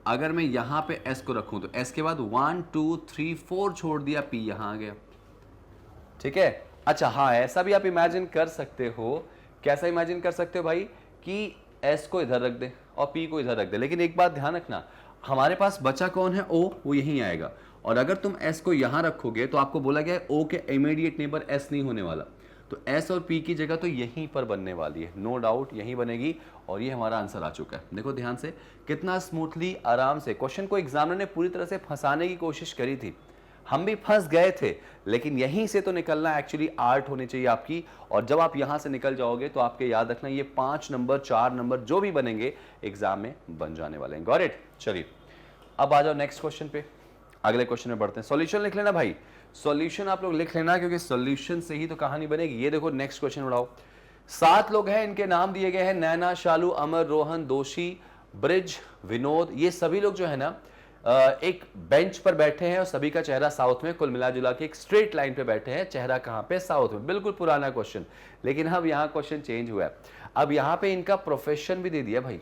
अगर मैं यहां पे S को रखूं, तो S के बाद 1 2 3 4 छोड़ दिया, P यहां आ गया, ठीक है। अच्छा हाँ, ऐसा भी आप इमेजिन कर सकते हो। कैसा इमेजिन कर सकते हो भाई, कि S को इधर रख दे और P को इधर रख दे, लेकिन एक बात ध्यान रखना, हमारे पास बचा कौन है, O, वो यहीं आएगा। और अगर तुम S को यहां रखोगे तो आपको बोला गया है O के इमीडिएट नेबर S नहीं होने वाला, तो S और P की जगह तो यहीं पर बनने वाली है, नो डाउट यहीं बनेगी। और ये हमारा आंसर आ चुका है। देखो ध्यान से, कितना स्मूथली आराम से क्वेश्चन को एग्जामिनर ने पूरी तरह से फंसाने की कोशिश करी थी, हम भी फंस गए थे, लेकिन यहीं से तो निकलना एक्चुअली आर्ट होनी चाहिए आपकी। और जब आप यहां से निकल जाओगे तो आपके याद रखना, ये 5 नंबर 4 नंबर जो भी बनेंगे एग्जाम में बन जाने वाले हैं। Got it. चलिए अब आ जाओ नेक्स्ट क्वेश्चन पे, अगले क्वेश्चन में बढ़ते हैं। सॉल्यूशन लिख लेना भाई, सॉल्यूशन आप लोग लिख लेना, क्योंकि सॉल्यूशन से ही तो कहानी बनेगी। ये देखो नेक्स्ट क्वेश्चन उठाओ। 7 लोग हैं, इनके नाम दिए गए हैं, नैना, शालू, अमर, रोहन, दोषी, ब्रिज, विनोद। ये सभी लोग जो है ना एक बेंच पर बैठे हैं और सभी का चेहरा साउथ में, कुल मिला जुला के एक स्ट्रेट लाइन पे बैठे हैं। चेहरा कहां पे, साउथ में। बिल्कुल पुराना क्वेश्चन, लेकिन अब यहां क्वेश्चन चेंज हुआ है। अब यहां पे इनका प्रोफेशन भी दे दिया भाई,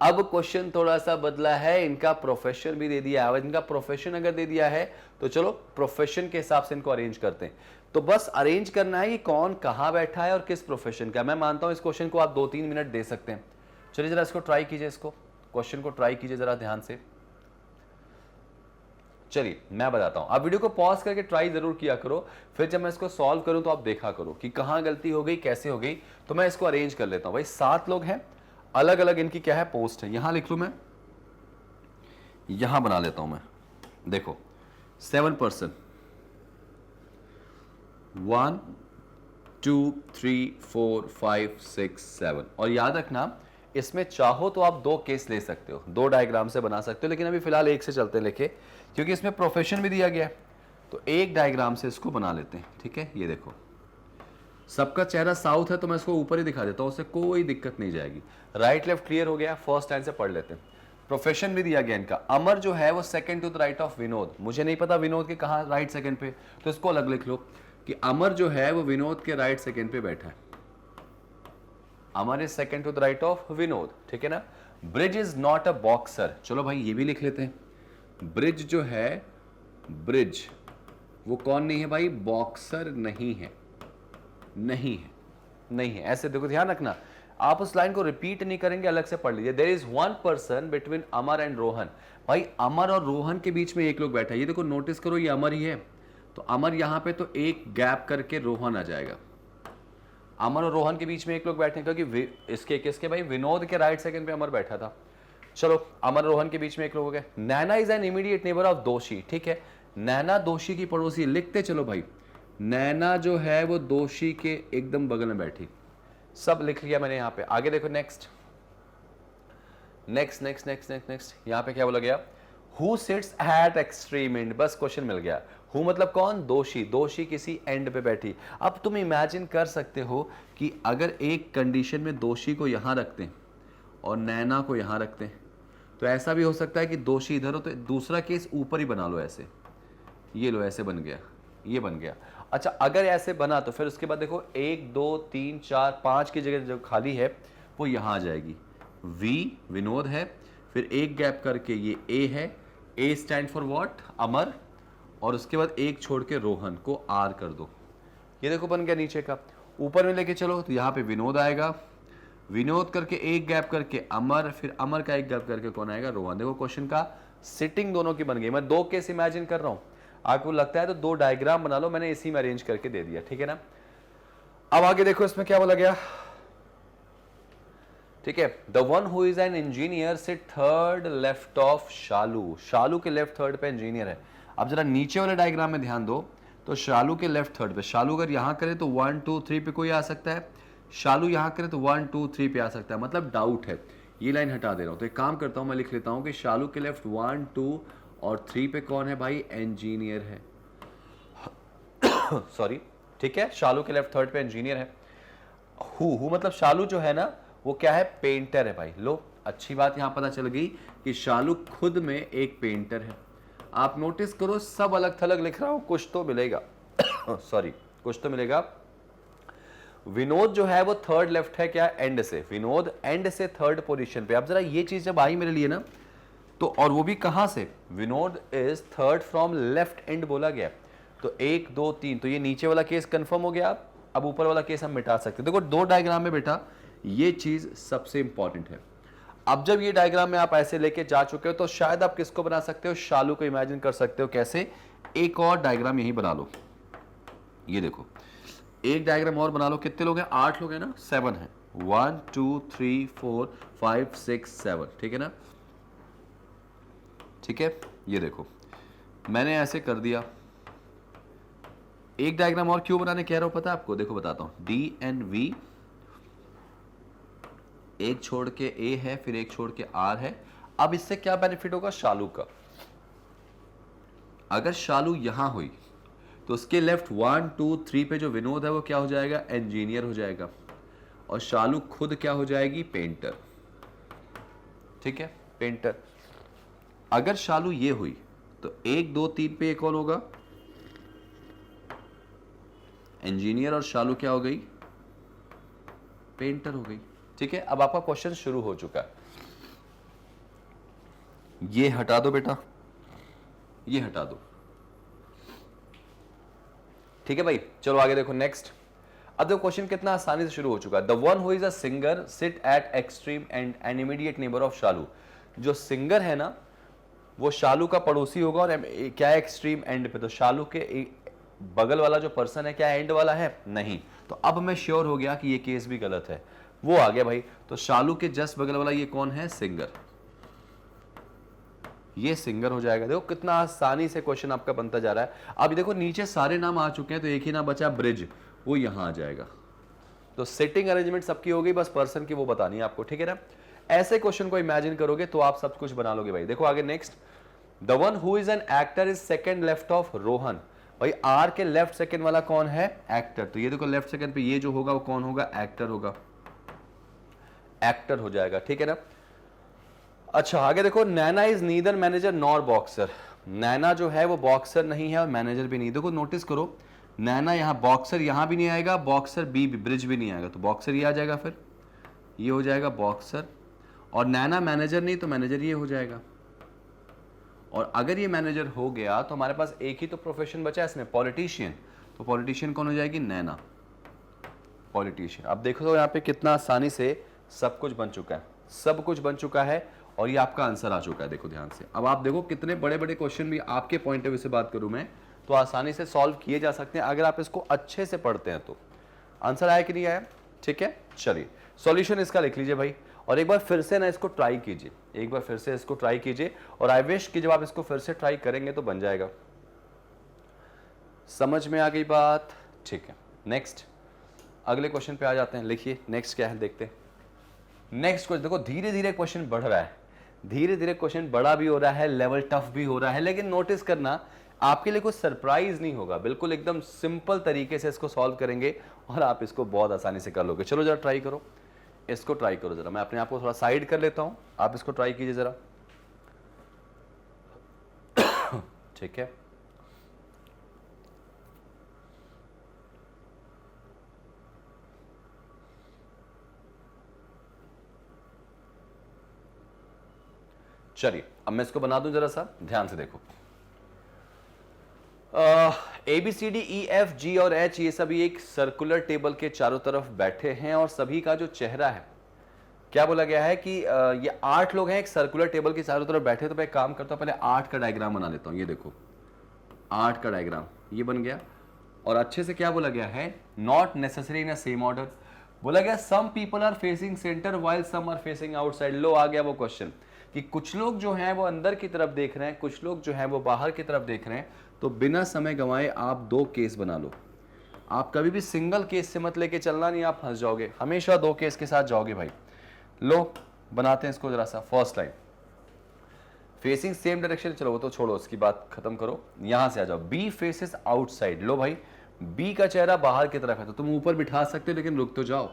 अब क्वेश्चन थोड़ा सा बदला है, इनका प्रोफेशन भी दे दिया है। इनका प्रोफेशन अगर दे दिया है तो चलो प्रोफेशन के हिसाब से इनको अरेंज करते हैं। तो बस अरेंज करना है कि कौन कहां बैठा है और किस प्रोफेशन का। मैं मानता हूं इस क्वेश्चन को आप 2-3 मिनट दे सकते हैं। चलिए जरा इसको ट्राई कीजिए, इसको क्वेश्चन को ट्राई कीजिए जरा ध्यान से। चलिए मैं बताता हूं, आप वीडियो को पॉज करके ट्राई जरूर किया करो, फिर जब मैं इसको सॉल्व करूं तो आप देखा करो कि कहां गलती हो गई, कैसे हो गई। तो मैं इसको अरेंज कर लेता हूं भाई। 7 लोग हैं, अलग अलग इनकी क्या है, पोस्ट है। यहां लिख लूं मैं, यहां बना लेता हूं मैं। देखो 7 पर्सन, 1 2 3 4 5 6 7। और याद रखना, इसमें चाहो तो आप 2 केस ले सकते हो, 2 डायग्राम से बना सकते हो, लेकिन अभी फिलहाल एक से चलते लेके, क्योंकि इसमें प्रोफेशन भी दिया गया है। तो एक डायग्राम से इसको बना लेते हैं, ठीक है। ये देखो सबका चेहरा साउथ है तो मैं इसको ऊपर ही दिखा देता हूं, उससे कोई दिक्कत नहीं जाएगी। राइट लेफ्ट क्लियर हो गया। फर्स्ट लाइन से पढ़ लेते हैं। प्रोफेशन भी दिया गया इनका। अमर जो है वो second to the right of Vinod. मुझे नहीं पता विनोद के कहाँ राइट सेकंड पे, तो इसको अलग लिख लो कि अमर जो है वो विनोद के राइट सेकंड पे बैठा है। Amar is second to the right of Vinod, ठीक है ना। Brij is not a boxer, चलो भाई ये भी लिख लेते हैं। ब्रिज जो है, ब्रिज वो कौन नहीं है भाई, बॉक्सर नहीं है, नहीं है, नहीं है। ऐसे देखो, ध्यान रखना, आप उस लाइन को रिपीट नहीं करेंगे, अलग से पढ़ लीजिए। There is one person between Amar and Rohan. भाई अमर और रोहन के बीच में एक लोग बैठा है। ये देखो नोटिस करो, ये अमर ही है, तो अमर यहां पे तो एक गैप करके रोहन आ जाएगा। अमर और रोहन के बीच में एक लोग बैठे, क्योंकि इसके किसके भाई, विनोद के राइट सेकंड पे अमर बैठा था। चलो अमर और रोहन के बीच में एक लोग हो गए। Naina is an immediate neighbour of Doshi, ठीक है, नैना दोषी की पड़ोसी। लिखते चलो भाई, नैना जो है वो दोषी के एकदम बगल में बैठी। सब लिख लिया मैंने यहाँ पे। आगे देखो, next next next next next next यहाँ पे क्या बोला गया, who sits eight extreme and. बस क्वेश्चन मिल गया। हु मतलब कौन, दोषी। दोषी किसी एंड पे बैठी। अब तुम इमेजिन कर सकते हो कि अगर एक कंडीशन में दोषी को यहां रखते हैं और नैना को यहां रखते हैं, तो ऐसा भी हो सकता है कि दोषी इधर हो, तो दूसरा केस ऊपर ही बना लो ऐसे। ये लो, ऐसे बन गया, ये बन गया। अच्छा, अगर ऐसे बना तो फिर उसके बाद देखो 1 2 3 4 5 की जगह जो खाली है वो यहां आ जाएगी। वी विनोद है, फिर एक गैप करके ये ए है। ए स्टैंड फॉर व्हाट, अमर, और उसके बाद एक छोड़ के रोहन को आर कर दो। ये देखो बन गया नीचे का। ऊपर में लेके चलो तो यहाँ पे विनोद आएगा, विनोद करके एक गैप करके अमर, फिर अमर का एक गैप करके कौन आएगा, रोहन। देखो क्वेश्चन का सिटिंग दोनों की बन गई। मैं 2 केस इमेजिन कर रहा हूं, आपको लगता है तो 2 डायग्राम बना लो, मैंने इसी में अरेंज करके दे दिया, ठीक है ना। अब आगे देखो इसमें क्या बोला गया, ठीक है। The one who is an engineer sit third left of Shalu. Shalu के लेफ्ट थर्ड पे इंजीनियर है। अब जरा नीचे वाले डायग्राम में ध्यान दो, तो शालू के लेफ्ट थर्ड पे, शालू अगर यहां करे तो 1 2 3 पे कोई आ सकता है, शालू यहां करे तो 1 2 3 पे आ सकता है, मतलब डाउट है। ये लाइन हटा दे रहा हूं, तो एक काम करता हूं, मैं लिख लेता हूं कि शालू के लेफ्ट 1 2 और 3 पे कौन है भाई, इंजीनियर है। सॉरी, ठीक है, शालू के लेफ्ट थर्ड पे इंजीनियर है। हु मतलब शालू जो है ना वो क्या है, पेंटर है भाई। लो, अच्छी बात यहां पता चल गई कि शालू खुद में एक पेंटर है। आप नोटिस करो, सब अलग थलग लिख रहा हूं, कुछ तो मिलेगा। सॉरी, कुछ तो मिलेगा। विनोद जो है वो थर्ड लेफ्ट है, क्या, एंड से। विनोद एंड से थर्ड पोजीशन पे। अब जरा ये चीज जब आई मेरे लिए ना, तो और वो भी कहां से, Vinod is third from left and बोला गया, तो 1 2 3, तो ये नीचे वाला केस कंफर्म हो गया। अब ऊपर वाला केस हम मिटा सकते हैं। देखो 2 डायग्राम में बेटा ये चीज सबसे इंपॉर्टेंट है। अब जब ये डायग्राम में आप ऐसे लेके जा चुके हो, तो शायद आप किसको बना सकते हो, शालू को इमेजिन कर सकते हो। कैसे, एक और डायग्राम यही बना लो। ये देखो, एक डायग्राम और बना लो। कितने लोग हैं, 8 लोग हैं ना, 7 है। 1 2 3 4 5 6 7, ठीक है ना, ठीक है। ये देखो मैंने ऐसे कर दिया। एक डायग्राम और क्यों बनाने कह रहा हूं पता है आपको, देखो बताता हूं। डी एंड वी, एक छोड़ के ए है, फिर एक छोड़ के आर है। अब इससे क्या बेनिफिट होगा शालू का, अगर शालू यहां हुई तो उसके लेफ्ट 1 2 3 पे जो विनोद है वो क्या हो जाएगा, इंजीनियर हो जाएगा, और शालू खुद क्या हो जाएगी, पेंटर, ठीक है, पेंटर। अगर शालू ये हुई तो 1 2 3 पे एक और होगा, इंजीनियर, और शालू क्या हो गई, पेंटर हो गई, ठीक है। अब आपका क्वेश्चन शुरू हो चुका है। ये हटा दो बेटा, ये हटा दो, ठीक है भाई। चलो आगे देखो, नेक्स्ट। अब देखो क्वेश्चन कितना आसानी से शुरू हो चुका है। The one who is a singer sit at extreme end an immediate neighbour of Shalu. जो सिंगर है ना वो शालू का पड़ोसी होगा, और क्या है, एक्सट्रीम एंड पे। तो शालू के बगल वाला जो पर्सन है क्या एंड वाला है, नहीं। तो अब मैं श्योर हो गया कि ये केस भी गलत है, वो आ गया भाई। तो शालू के जस्ट बगल वाला ये कौन है, सिंगर, ये सिंगर हो जाएगा। देखो कितना आसानी से क्वेश्चन आपका बनता जा रहा है। अब देखो नीचे सारे नाम आ चुके हैं, तो एक ही नाम बचा, ब्रिज, वो यहां आ जाएगा। तो सेटिंग अरेंजमेंट सबकी हो गई, बस पर्सन की वो बतानी है आपको, ठीक है ना। ऐसे क्वेश्चन को इमेजिन करोगे तो आप सब कुछ बना लोगे भाई। देखो आगे next. The one who is an actor is second left of Rohan. भाई आर के लेफ्ट सेकंड वाला कौन है? एक्टर। तो ये देखो लेफ्ट सेकंड पे ये जो होगा वो कौन होगा? एक्टर होगा, एक्टर हो जाएगा, ठीक है ना। अच्छा आगे देखो, Naina is neither manager nor boxer. Naina जो है वो बॉक्सर नहीं है और मैनेजर भी नहीं। देखो नोटिस करो, नैना यहाँ बॉक्सर यहाँ भी नहीं आएगा, बॉक्सर बी ब्रिज भी नहीं आएगा, तो बॉक्सर ये आ जाएगा, फिर ये हो जाएगा बॉक्सर। और नैना मैनेजर नहीं तो मैनेजर ये हो जाएगा। और अगर ये मैनेजर हो गया तो हमारे पास एक ही तो प्रोफेशन बचा है इसमें, पॉलिटिशियन। तो पॉलिटिशियन कौन हो जाएगी? नैना, पॉलिटिशियन। अब देखो तो यहाँ पे कितना आसानी से सब कुछ बन चुका है, सब कुछ बन चुका है और ये आपका आंसर आ चुका है। देखो ध्यान से, अब आप देखो कितने बड़े बड़े क्वेश्चन भी आपके पॉइंट ऑफ व्यू से बात करूं मैं तो आसानी से सॉल्व किए जा सकते हैं अगर आप इसको अच्छे से पढ़ते हैं। तो आंसर आया कि नहीं आया? ठीक है, चलिए सॉल्यूशन इसका लिख लीजिए भाई, और एक बार फिर से ना इसको ट्राई कीजिए, एक बार फिर से इसको ट्राई कीजिए। और आई विश कि जब आप इसको फिर से ट्राई करेंगे तो बन जाएगा। समझ में आ गई बात? ठीक है, नेक्स्ट अगले क्वेश्चन पे आ जाते हैं। लिखिए नेक्स्ट क्या है, देखते हैं नेक्स्ट क्वेश्चन। देखो धीरे धीरे क्वेश्चन बढ़ रहा है, धीरे धीरे क्वेश्चन बड़ा भी हो रहा है, लेवल टफ भी हो रहा है, लेकिन नोटिस करना आपके लिए कुछ सरप्राइज नहीं होगा, बिल्कुल एकदम सिंपल तरीके से इसको सॉल्व करेंगे और आप इसको बहुत आसानी से कर लोगे। चलो जरा ट्राई करो, इसको ट्राई करो जरा। मैं अपने आप को थोड़ा साइड कर लेता हूं, आप इसको ट्राई कीजिए जरा। ठीक है, चलिए अब मैं इसको बना दूं जरा सा, ध्यान से देखो। A B C D E F G और एच ये सभी एक सर्कुलर टेबल के चारों तरफ बैठे हैं और सभी का जो चेहरा है, क्या बोला गया है कि ये 8 लोग हैं एक सर्कुलर टेबल के चारों तरफ बैठे। तो मैं एक काम करता हूं, पहले 8 का डायग्राम बना लेता हूं। ये देखो 8 का डायग्राम ये बन गया। और अच्छे से क्या बोला गया है? Not necessary in a same order. बोला गया some people are facing centre while some are facing outside. लो आ गया वो क्वेश्चन कि कुछ लोग जो हैं वो अंदर की तरफ देख रहे हैं, कुछ लोग जो हैं वो बाहर की तरफ देख रहे हैं। तो बिना समय गंवाए आप 2 केस बना लो। आप कभी भी सिंगल केस से मत लेके चलना, नहीं आप फंस जाओगे, हमेशा 2 केस के साथ जाओगे भाई। लो बनाते हैं इसको जरा सा। First line facing same direction, चलो वो तो छोड़ो, उसकी बात खत्म करो, यहां से आ जाओ। B faces outside. लो भाई बी का चेहरा बाहर की तरफ है तो तुम ऊपर बिठा सकते हो, लेकिन रुक तो जाओ,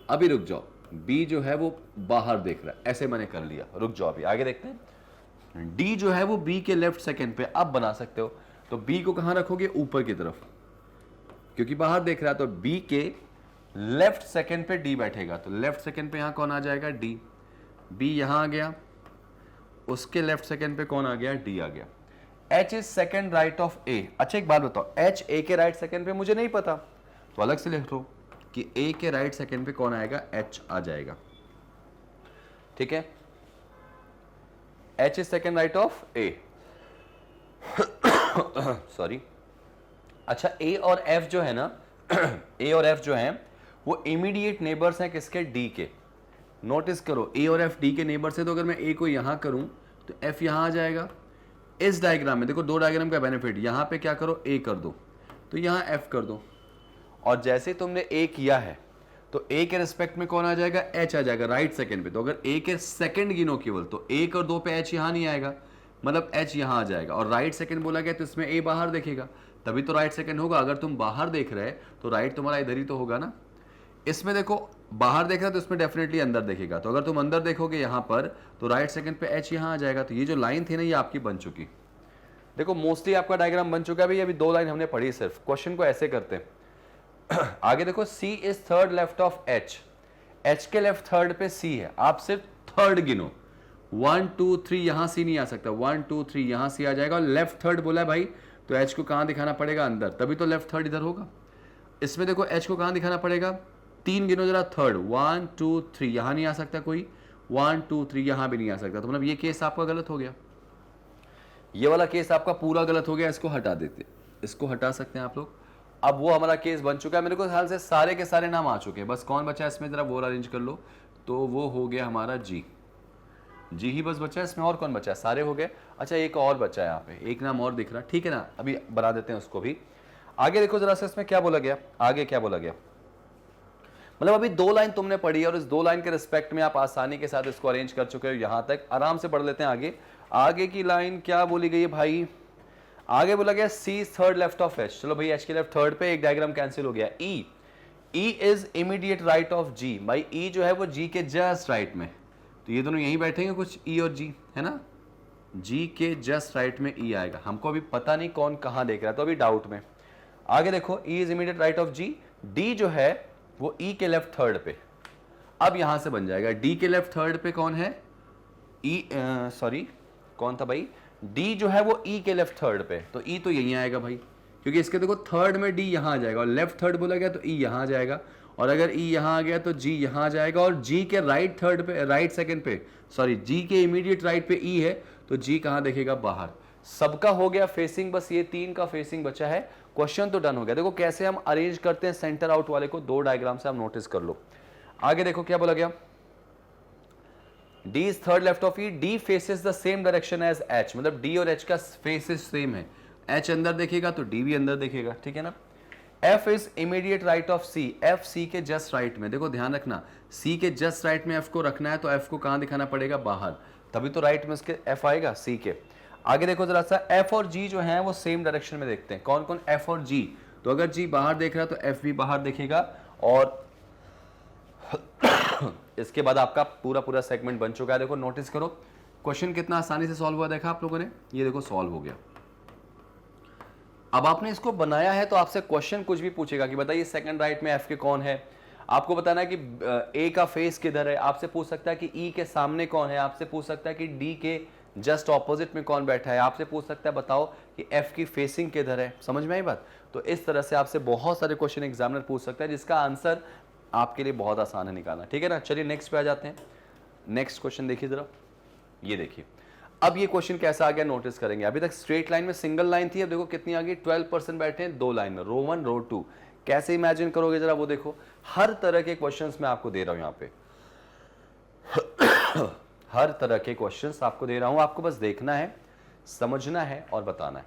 अभी रुक जाओ। बी जो है वो बाहर देख रहा है, ऐसे मैंने कर लिया, रुक जाओ अभी आगे देखते हैं। डी जो है वो बी के लेफ्ट सेकंड पे अब बना सकते हो। तो बी को कहां रखोगे? ऊपर की तरफ, क्योंकि बाहर देख रहा है। तो बी के लेफ्ट सेकंड पे डी बैठेगा, तो लेफ्ट सेकंड पे यहां कौन आ जाएगा? डी। बी यहां आ गया, उसके लेफ्ट सेकंड पे कौन आ गया? डी आ गया। H is second right of A. अच्छा एक बात बताओ, एच ए के राइट सेकंड पे मुझे नहीं पता, तो अलग से लिख लो कि ए के राइट सेकंड पे कौन आएगा? एच आ जाएगा, ठीक है। H is second right of A, sorry. अच्छा ए और एफ जो है ना ए और एफ जो है वो इमीडिएट नेबर्स हैं किसके? डी के। नोटिस करो ए और एफ डी के नेबर्स है, तो अगर मैं ए को यहां करूं तो एफ यहां आ जाएगा। इस डायग्राम में देखो 2 डायग्राम का बेनिफिट, यहां पे क्या करो? ए कर दो, तो यहां एफ कर दो। और जैसे तुमने ए किया है तो ए के रिस्पेक्ट में कौन आ जाएगा? एच आ जाएगा राइट सेकंड पे। तो अगर ए के सेकंड गिनो केवल तो 1 और 2 पे एच यहां नहीं आएगा, मतलब एच यहां आ जाएगा। और राइट सेकंड बोला गया तो इसमें ए बाहर देखेगा, तभी तो राइट सेकंड होगा। अगर तुम बाहर देख रहे तो राइट तुम्हारा इधर ही तो होगा ना। इसमें देखो बाहर देख रहा है तो इसमें डेफिनेटली अंदर देखेगा, तो अगर तुम अंदर देखोगे यहां पर तो राइट सेकंड पे एच यहां आ जाएगा। तो ये जो लाइन थी ना ये आपकी बन चुकी। देखो मोस्टली आपका डायग्राम बन चुका है भाई, अभी 2 लाइन हमने पढ़ी सिर्फ। क्वेश्चन को ऐसे करते हैं आगे देखो, C is third left of H। H के लेफ्ट थर्ड पे C है, आप सिर्फ थर्ड गिनो। 1 2 3 यहां C नहीं आ सकता, 1 2 3 यहां C आ जाएगा। और लेफ्ट थर्ड बोला है भाई, तो H को कहां दिखाना पड़ेगा? अंदर, तभी तो लेफ्ट थर्ड इधर होगा। इसमें देखो H को कहां दिखाना पड़ेगा? 3 गिनो जरा, थर्ड 1 2 3 यहां नहीं आ सकता कोई, 1 2 3 यहां भी नहीं आ सकता। तो मतलब ये केस आपका गलत हो गया, ये वाला केस आपका पूरा गलत हो गया। इसको हटा देते, इसको हटा सकते हैं आप लोग। अब वो हमारा केस बन चुका है, मेरे को ख्याल से सारे के सारे नाम आ चुके हैं। बस कौन बचा है इसमें, जरा वो अरेंज कर लो। तो वो हो गया हमारा जी, जी ही बस बचा है इसमें। और कौन बचा है? सारे हो गए। अच्छा एक और बचा है यहाँ पे, एक नाम और दिख रहा है, ठीक है ना, अभी बना देते हैं उसको भी। आगे देखो जरा सा इसमें क्या बोला गया, आगे क्या बोला गया। मतलब अभी 2 लाइन तुमने पढ़ी है और इस 2 लाइन के रिस्पेक्ट में आप आसानी के साथ इसको अरेंज कर चुके हो। यहां तक आराम से पढ़ लेते हैं आगे। आगे की लाइन क्या बोली गई है भाई? आगे बोला गया C is third left of H, चलो भाई एच के लेफ्ट थर्ड पे, एक डायग्राम कैंसिल हो गया। E, E is immediate right of G, भाई ई जो है वो जी के जस्ट राइट में, तो ये दोनों यहीं बैठेंगे कुछ, ई और जी, है ना, जी के जस्ट राइट में ई आएगा। हमको अभी पता नहीं कौन कहां देख रहा है, तो अभी डाउट में। आगे देखो E is immediate right of G, D जो है वो ई के लेफ्ट थर्ड पे, अब यहां से बन जाएगा डी के लेफ्ट थर्ड पे कौन है, ई, सॉरी कौन था भाई, डी जो है वो ई के लेफ्ट थर्ड पे, तो ई तो यहीं आएगा भाई, क्योंकि इसके देखो थर्ड में डी यहां आ जाएगा और लेफ्ट थर्ड बोला गया तो ई यहां आ जाएगा, और अगर ई यहां आ गया तो जी यहां आ जाएगा, और जी के राइट थर्ड पे, राइट सेकंड पे, सॉरी जी के इमीडिएट राइट पे ई है, तो जी कहां देखेगा, बाहर। सबका हो गया फेसिंग, बस ये तीन का फेसिंग बचा है, क्वेश्चन तो डन हो गया। देखो कैसे हम अरेंज करते हैं सेंटर आउट वाले को, दो डायग्राम से आप नोटिस कर लो। आगे देखो क्या बोला गया, D is third left of E, D faces the same direction as H, मतलब D और H का faces सेम है, H अंदर देखेगा तो D भी अंदर देखेगा, ठीक है ना। F is immediate right of C, F C के जस्ट राइट में, देखो ध्यान रखना C के जस्ट राइट में F को रखना है, तो F को कहाँ दिखाना पड़ेगा, बाहर, तभी तो राइट में उसके F आएगा C के। आगे देखो जरा सा, F और G जो है वो सेम डायरेक्शन में देखते हैं, कौन कौन, F और G, तो अगर G बाहर देख रहा है तो F भी बाहर देखेगा, और इसके बाद आपका पूरा पूरा सेगमेंट बन चुका है। देखो नोटिस करो क्वेश्चन कितना आसानी से सॉल्व हुआ, देखा आप लोगों ने, ये देखो सॉल्व हो गया। अब आपने इसको बनाया है तो आपसे क्वेश्चन कुछ भी पूछेगा कि बताइए सेकंड राइट में एफ के कौन है, आपको बताना है कि ए का फेस किधर है, आपसे पूछ सकता है कि ई के सामने कौन है, आपसे पूछ सकता है कि डी के जस्ट ऑपोजिट में कौन बैठा है, आपसे पूछ सकता है बताओ कि एफ की फेसिंग किधर है, समझ में आई बात। तो इस तरह से आपसे बहुत सारे क्वेश्चन एग्जामिनर पूछ सकता है, जिसका आंसर आपके लिए बहुत आसान है निकालना, ठीक है ना। चलिए नेक्स्ट पे आ जाते हैं। नेक्स्ट क्वेश्चन देखिए जरा, ये देखिए, अब ये क्वेश्चन कैसा आ गया नोटिस करेंगे। अभी तक स्ट्रेट लाइन में सिंगल लाइन थी, अब देखो कितनी आ गई, 12% बैठे हैं दो लाइन में, रो 1 रो 2, कैसे इमेजिन करोगे जरा वो देखो। हर तरह के क्वेश्चंस मैं आपको दे रहा हूं यहाँ पे हर तरह के क्वेश्चंस आपको दे रहा हूं, आपको बस देखना है, समझना है और बताना है,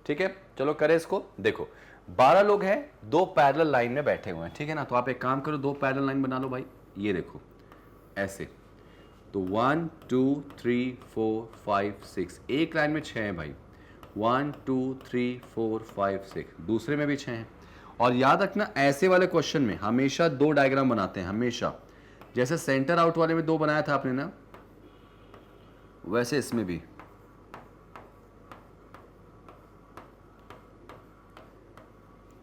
ठीक है। चलो करें इसको, देखो 12 लोग हैं, दो पैरेलल लाइन में बैठे हुए हैं, ठीक है ना। तो आप एक काम करो, दो पैरेलल लाइन बना लो भाई, ये देखो ऐसे, तो 1 2 3 4 5 6, एक लाइन में 6 हैं भाई, 1 2 3 4 5 6, दूसरे में भी 6 हैं। और याद रखना ऐसे वाले क्वेश्चन में हमेशा दो डायग्राम बनाते हैं, हमेशा, जैसे सेंटर आउट वाले में दो बनाया था आपने ना, वैसे इसमें भी,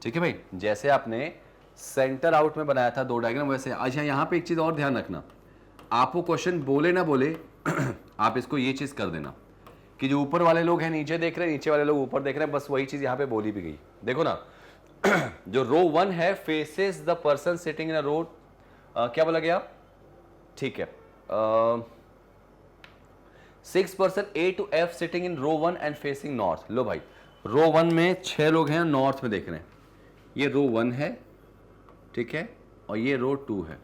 ठीक है भाई, जैसे आपने सेंटर आउट में बनाया था दो डायग्राम, वैसे। अच्छा यहां पे एक चीज और ध्यान रखना, आपको क्वेश्चन बोले ना बोले आप इसको ये चीज कर देना कि जो ऊपर वाले लोग हैं नीचे देख रहे हैं, नीचे वाले लोग ऊपर देख रहे हैं, बस वही चीज यहां पे बोली भी गई। देखो ना जो रो 1 है, faces the person sitting in a row, क्या बोला गया, ठीक है, 6% A to F sitting in row 1 and facing north. लो भाई रो 1 में 6 लोग हैं, नॉर्थ में देख रहे हैं, ये रो 1 है, ठीक है, और ये रो 2 है,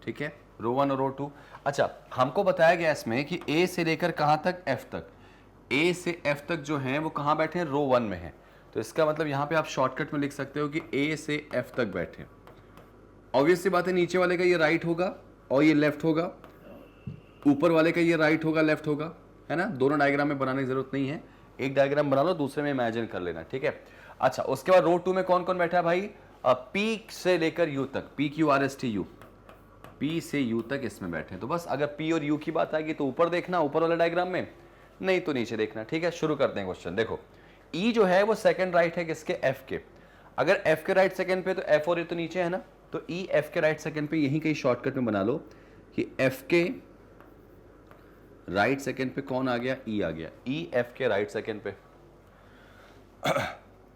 ठीक है, रो 1 और रो 2। अच्छा हमको बताया गया इसमें कि A से लेकर कहां तक, F तक, A से F तक जो है वो कहां बैठे हैं, रो 1 में है, तो इसका मतलब यहां पे आप शॉर्टकट में लिख सकते हो कि A से F तक बैठे। ऑब्वियस सी बात है, नीचे वाले का ये राइट होगा और ये लेफ्ट होगा, ऊपर वाले का ये राइट होगा लेफ्ट होगा, है ना। दोनों डायग्राम में बनाने की जरूरत नहीं है, एक डायग्राम बना लो, दूसरे में इमेजिन कर लेना, ठीक है। अच्छा उसके बाद रो 2 में कौन कौन बैठा है भाई, पी से लेकर यू तक, PQRSTU, पी से यू तक इसमें बैठे हैं। तो बस अगर पी और यू की बात आएगी तो ऊपर देखना, ऊपर वाले डायग्राम में, नहीं तो नीचे देखना, ठीक है। शुरू करते हैं क्वेश्चन। देखो ई जो है वो सेकंड राइट है किसके, एफ के, अगर एफ के राइट सेकंड पे तो एफ और ए तो नीचे है ना, तो ई एफ के राइट सेकंड पे, यही कहीं शॉर्टकट में बना लो कि एफ के राइट सेकंड पे कौन आ गया, ई आ गया, ई एफ के राइट सेकंड पे।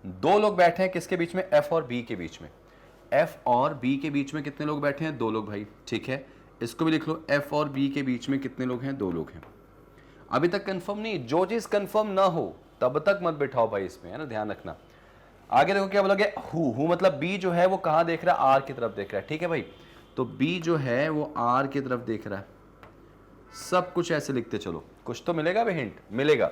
दो लोग बैठे हैं किसके बीच में, एफ और बी के बीच में, एफ और बी के बीच में कितने लोग बैठे हैं, दो लोग भाई, ठीक है। इसको भी लिख लो, एफ और बी के बीच में कितने लोग हैं, दो लोग हैं। अभी तक कंफर्म नहीं, जो चीज कंफर्म ना हो तब तक मत बिठाओ भाई इसमें, है ना, ध्यान रखना। आगे देखो क्या बोला गया, हु मतलब बी जो है वो कहां देख रहा है, आर की तरफ देख रहा है, ठीक है भाई। तो बी जो है वो आर की तरफ देख रहा है, सब कुछ ऐसे लिखते चलो, कुछ तो मिलेगा भी, हिंट मिलेगा।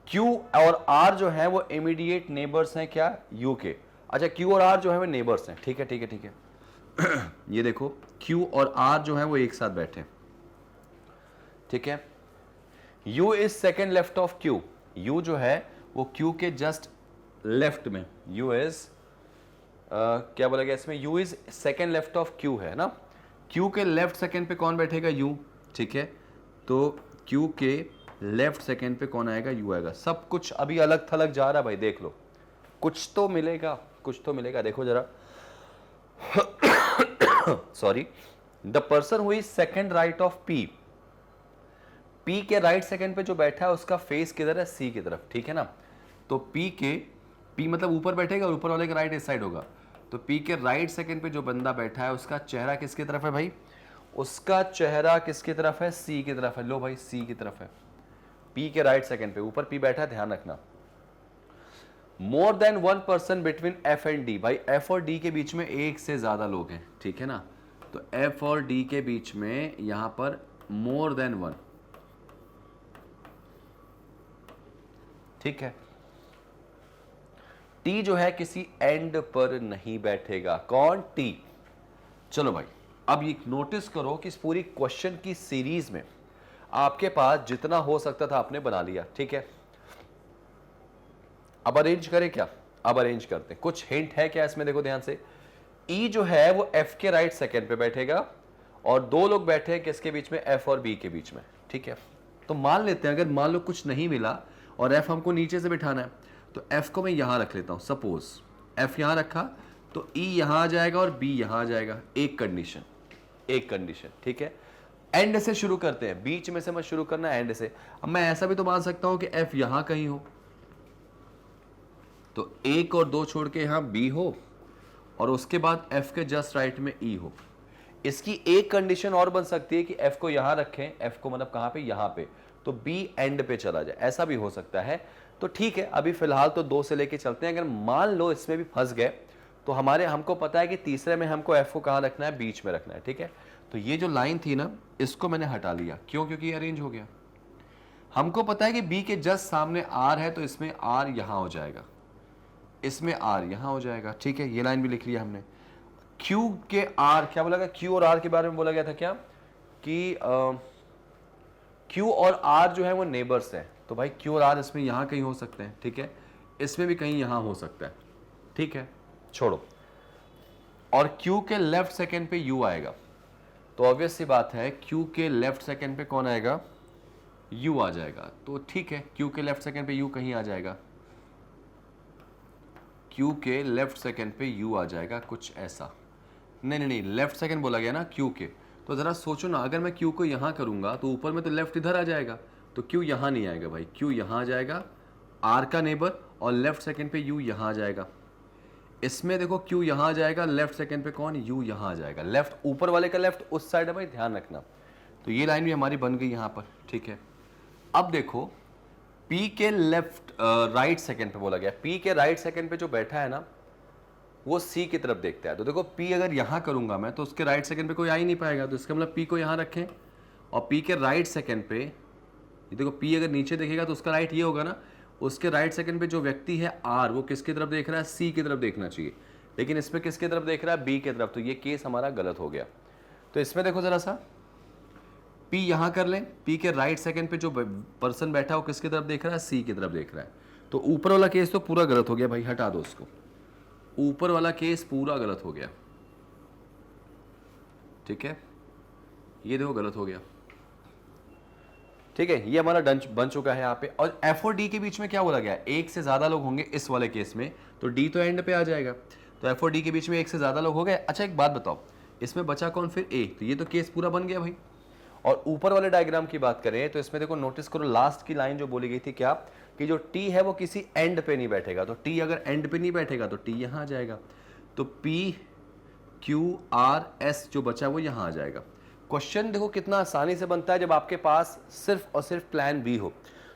Q और R जो है वो इमीडिएट नेबर्स हैं क्या, U के। अच्छा Q और R जो है वो नेबर्स हैं, ठीक है ठीक है ठीक है। ये देखो Q और R जो है वो एक साथ बैठे, ठीक है। U is second left of Q, U जो है वो Q के जस्ट लेफ्ट में, U इज क्या बोला गया इसमें, U is second left of Q है ना। Q के लेफ्ट सेकेंड पे कौन बैठेगा, U, ठीक है। तो Q के लेफ्ट सेकेंड पे कौन आएगा, U आएगा। सब कुछ अभी अलग थलग जा रहा है भाई, देख लो, कुछ तो मिलेगा, कुछ तो मिलेगा। देखो जरा sorry, the person who is second right of P, P के राइट सेकेंड पे जो बैठा है उसका फेस किधर है, C की तरफ, ठीक है ना। तो P मतलब ऊपर बैठेगा और ऊपर वाले का राइट इस साइड होगा। तो P के राइट सेकेंड पे जो बंदा बैठा है उसका चेहरा किसकी तरफ है भाई, उसका चेहरा किसकी तरफ है, C की तरफ है। लो भाई, C की तरफ है, P के राइट सेकेंड पे, ऊपर P बैठा है, ध्यान रखना। More than one person between F and D, भाई F और D के बीच में एक से ज्यादा लोग हैं, ठीक है ना। तो F और D के बीच में यहां पर मोर देन वन, ठीक है। T जो है किसी एंड पर नहीं बैठेगा, कौन, T। चलो भाई, अब ये नोटिस करो कि इस पूरी क्वेश्चन की सीरीज में आपके पास जितना हो सकता था आपने बना लिया, ठीक है। अब अरेंज करें क्या, अब अरेंज करते हैं। कुछ हिंट है क्या इसमें, देखो ध्यान से। E जो है वो F के राइट सेकेंड पे बैठेगा और दो लोग बैठे हैं किसके बीच में, F और B के बीच में, ठीक है। तो मान लेते हैं अगर मान लो कुछ नहीं मिला और F हमको नीचे से बिठाना है, तो F को मैं यहां रख लेता हूं। सपोज F यहां रखा तो E यहां आ जाएगा और B यहां आ जाएगा। एक कंडीशन, एक कंडीशन, ठीक है। एंड से शुरू करते हैं, बीच में से मत शुरू करना, एंड से। अब मैं ऐसा भी तो मान सकता हूं कि F यहां कहीं हो, तो 1 और 2 छोड़ के यहां B हो और उसके बाद F के जस्ट राइट में E हो। इसकी एक कंडीशन और बन सकती है कि F को यहां रखें, F को मतलब कहां पे, यहां पे, तो B एंड पे चला जाए, ऐसा भी हो सकता है। तो ठीक है, अभी फिलहाल तो 2 से लेके चलते हैं। अगर मान लो इसमें भी फंस गए तो हमको पता है कि तीसरे में हमको F को कहां रखना है, बीच में रखना है, ठीक है। तो ये जो लाइन थी ना, इसको मैंने हटा लिया, क्यों, क्योंकि अरेंज हो गया। हमको पता है कि B के जस्ट सामने R है, तो इसमें R यहां हो जाएगा, इसमें R यहां हो जाएगा, ठीक है। ये लाइन भी लिख लिया हमने। Q के R क्या बोला गया, Q और R के बारे में बोला गया था क्या, कि Q और R जो है वो नेबर्स हैं। तो भाई Q और R इसमें यहां कहीं हो सकते हैं, ठीक है। इसमें भी कहीं यहां हो सकता है, ठीक है, छोड़ो। और Q के लेफ्ट सेकेंड पे U आएगा, तो ऑब्वियस सी बात है Q के लेफ्ट सेकेंड पे कौन आएगा, U आ जाएगा। तो ठीक है, Q के लेफ्ट सेकेंड पे U कहीं आ जाएगा, Q के लेफ्ट सेकेंड पे U आ जाएगा, कुछ ऐसा। नहीं नहीं नहीं, लेफ्ट सेकेंड बोला गया ना Q के। तो जरा सोचो ना, अगर मैं Q को यहां करूंगा तो ऊपर में तो लेफ्ट इधर आ जाएगा, तो Q यहां नहीं आएगा भाई, Q यहां आ जाएगा, R का नेबर, और लेफ्ट सेकेंड पे U यहां आ जाएगा। इसमें देखो Q यहां आ जाएगा, लेफ्ट सेकेंड पे कौन, U यहां आ जाएगा। लेफ्ट ऊपर वाले का लेफ्ट उस साइड है भाई, ध्यान रखना। तो ये लाइन भी हमारी बन गई यहां पर, ठीक है। अब देखो P के लेफ्ट राइट सेकेंड पे बोला गया, P के राइट सेकेंड पे जो बैठा है ना वो C की तरफ देखता है। तो देखो P अगर यहां करूंगा मैं तो उसके राइट सेकेंड पे कोई आ ही नहीं पाएगा, तो इसका मतलब P को यहां रखें और P के राइट सेकेंड पे, ये देखो P अगर नीचे देखेगा तो उसका राइट ये होगा ना, उसके राइट सेकेंड पे जो व्यक्ति है R, वो किसकी तरफ देख रहा है, C की तरफ देखना चाहिए, लेकिन इसमें किसकी तरफ देख रहा है, B की तरफ। तो ये केस हमारा गलत हो गया। तो इसमें देखो जरा सा, P यहां कर लें, P के राइट सेकेंड पे जो पर्सन बैठा है वो किसकी तरफ देख रहा है, C की तरफ देख रहा है। तो ऊपर वाला केस तो पूरा गलत हो गया भाई, हटा दो उसको, ऊपर वाला केस पूरा गलत हो गया, ठीक है। ये देखो गलत हो गया, ठीक है। ये हमारा डन बन चुका है यहाँ पे। और F और D के बीच में क्या बोला गया, एक से ज्यादा लोग होंगे इस वाले केस में, तो D तो एंड पे आ जाएगा। तो F और D के बीच में एक से ज्यादा लोग हो गए। अच्छा एक बात बताओ, इसमें बचा कौन फिर, A। तो ये तो केस पूरा बन गया भाई। और ऊपर वाले डायग्राम की बात करें तो इसमें देखो, नोटिस करो लास्ट की लाइन जो बोली गई थी क्या, कि जो T है वो किसी एंड पे नहीं बैठेगा। तो T अगर एंड पे नहीं बैठेगा तो T यहां आ जाएगा, तो P Q R S जो बचा वो यहां आ जाएगा। क्वेश्चन देखो कितना आसानी से बनता है जब आपके पास सिर्फ और सिर्फ प्लान बी हो।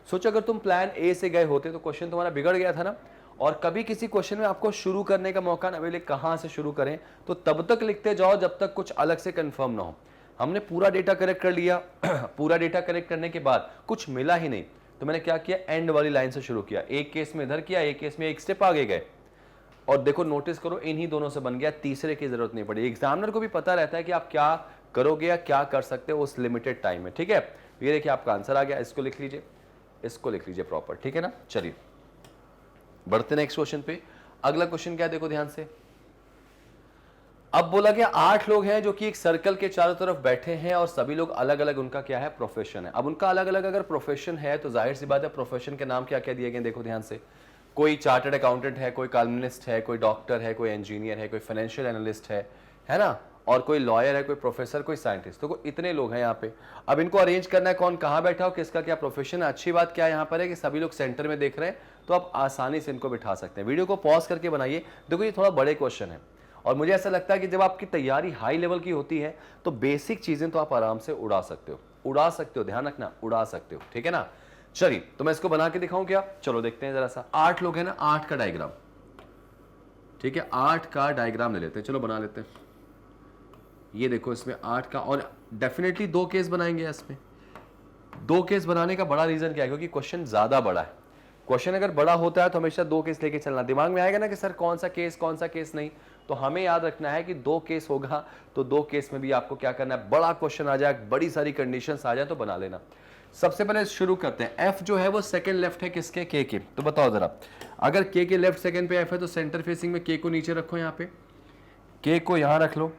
सोचो अगर तुम प्लान ए से गए होते तो क्वेश्चन तुम्हारा बिगड़ गया था ना। और कभी किसी क्वेश्चन में आपको शुरू करने का मौका ना मिले, कहां से शुरू करें, तो तब तक लिखते जाओ जब तक कुछ अलग से कंफर्म ना हो। हमने पूरा डेटा करेक्ट कर लिया पूरा डेटा करेक्ट करने के बाद कुछ मिला ही नहीं, तो मैंने क्या किया, एंड वाली लाइन से शुरू किया। एक केस में इधर किया, एक केस में एक स्टेप आगे गए, और देखो नोटिस करो इन्हीं दोनों से बन गया, तीसरे की जरूरत नहीं पड़ी। एग्जामिनर को भी पता रहता है कि आप क्या करोगे या क्या कर सकते हो उस लिमिटेड टाइम में, ठीक है। ये देखिए आपका आंसर आ गया, इसको लिख लीजिए, इसको लिख लीजिए प्रॉपर, ठीक है ना। चलिए बढ़ते नेक्स्ट क्वेश्चन पे। अगला क्वेश्चन क्या है, देखो ध्यान से। अब बोला गया 8 लोग हैं जो कि एक सर्कल के चारों तरफ बैठे हैं और सभी लोग अलग अलग उनका क्या है, प्रोफेशन है। अब उनका अलग अलग अगर प्रोफेशन है तो जाहिर सी बात है प्रोफेशन के नाम क्या क्या दिए गए, देखो ध्यान से। कोई चार्टर्ड अकाउंटेंट है, कोई कॉलमनिस्ट है, कोई डॉक्टर है, कोई इंजीनियर है, कोई फाइनेंशियल एनालिस्ट है ना, और कोई लॉयर है, कोई प्रोफेसर, कोई साइंटिस्ट। तो इतने लोग हैं यहाँ पे। अब इनको अरेंज करना है कौन कहाँ बैठा हो, किसका क्या प्रोफेशन है। अच्छी बात क्या है यहाँ पर है कि सभी लोग सेंटर में देख रहे हैं, तो आप आसानी से इनको बिठा सकते हैं। वीडियो को पॉज करके बनाइए। देखो ये थोड़ा बड़े क्वेश्चन है और मुझे ऐसा लगता है कि जब आपकी तैयारी हाई लेवल की होती है तो बेसिक चीजें तो आप आराम से उड़ा सकते हो, ध्यान रखना, उड़ा सकते हो, ठीक है ना। चलिए तो मैं इसको बना के दिखाऊं क्या, चलो देखते हैं जरा सा। 8 लोग हैं ना, 8 का डायग्राम, ठीक है, 8 का डायग्राम ले लेते हैं, चलो बना लेते हैं। ये देखो इसमें 8 का, और डेफिनेटली 2 केस बनाएंगे इसमें। 2 केस बनाने का बड़ा रीजन क्या है, क्योंकि क्वेश्चन ज्यादा बड़ा है। क्वेश्चन अगर बड़ा होता है तो हमेशा 2 केस लेके चलना, दिमाग में आएगा ना कि सर कौन सा केस नहीं, तो हमें याद रखना है कि 2 केस होगा तो 2 केस में भी आपको क्या करना है, बड़ा क्वेश्चन आ जाए, बड़ी सारी कंडीशंस आ जाए तो बना लेना। सबसे पहले शुरू करते हैं। एफ जो है वो सेकंड लेफ्ट है किसके, के के। तो बताओ जरा, अगर के के लेफ्ट सेकंड पे एफ है तो सेंटर फेसिंग में के को नीचे रखो, यहाँ पे के को यहाँ रख लो।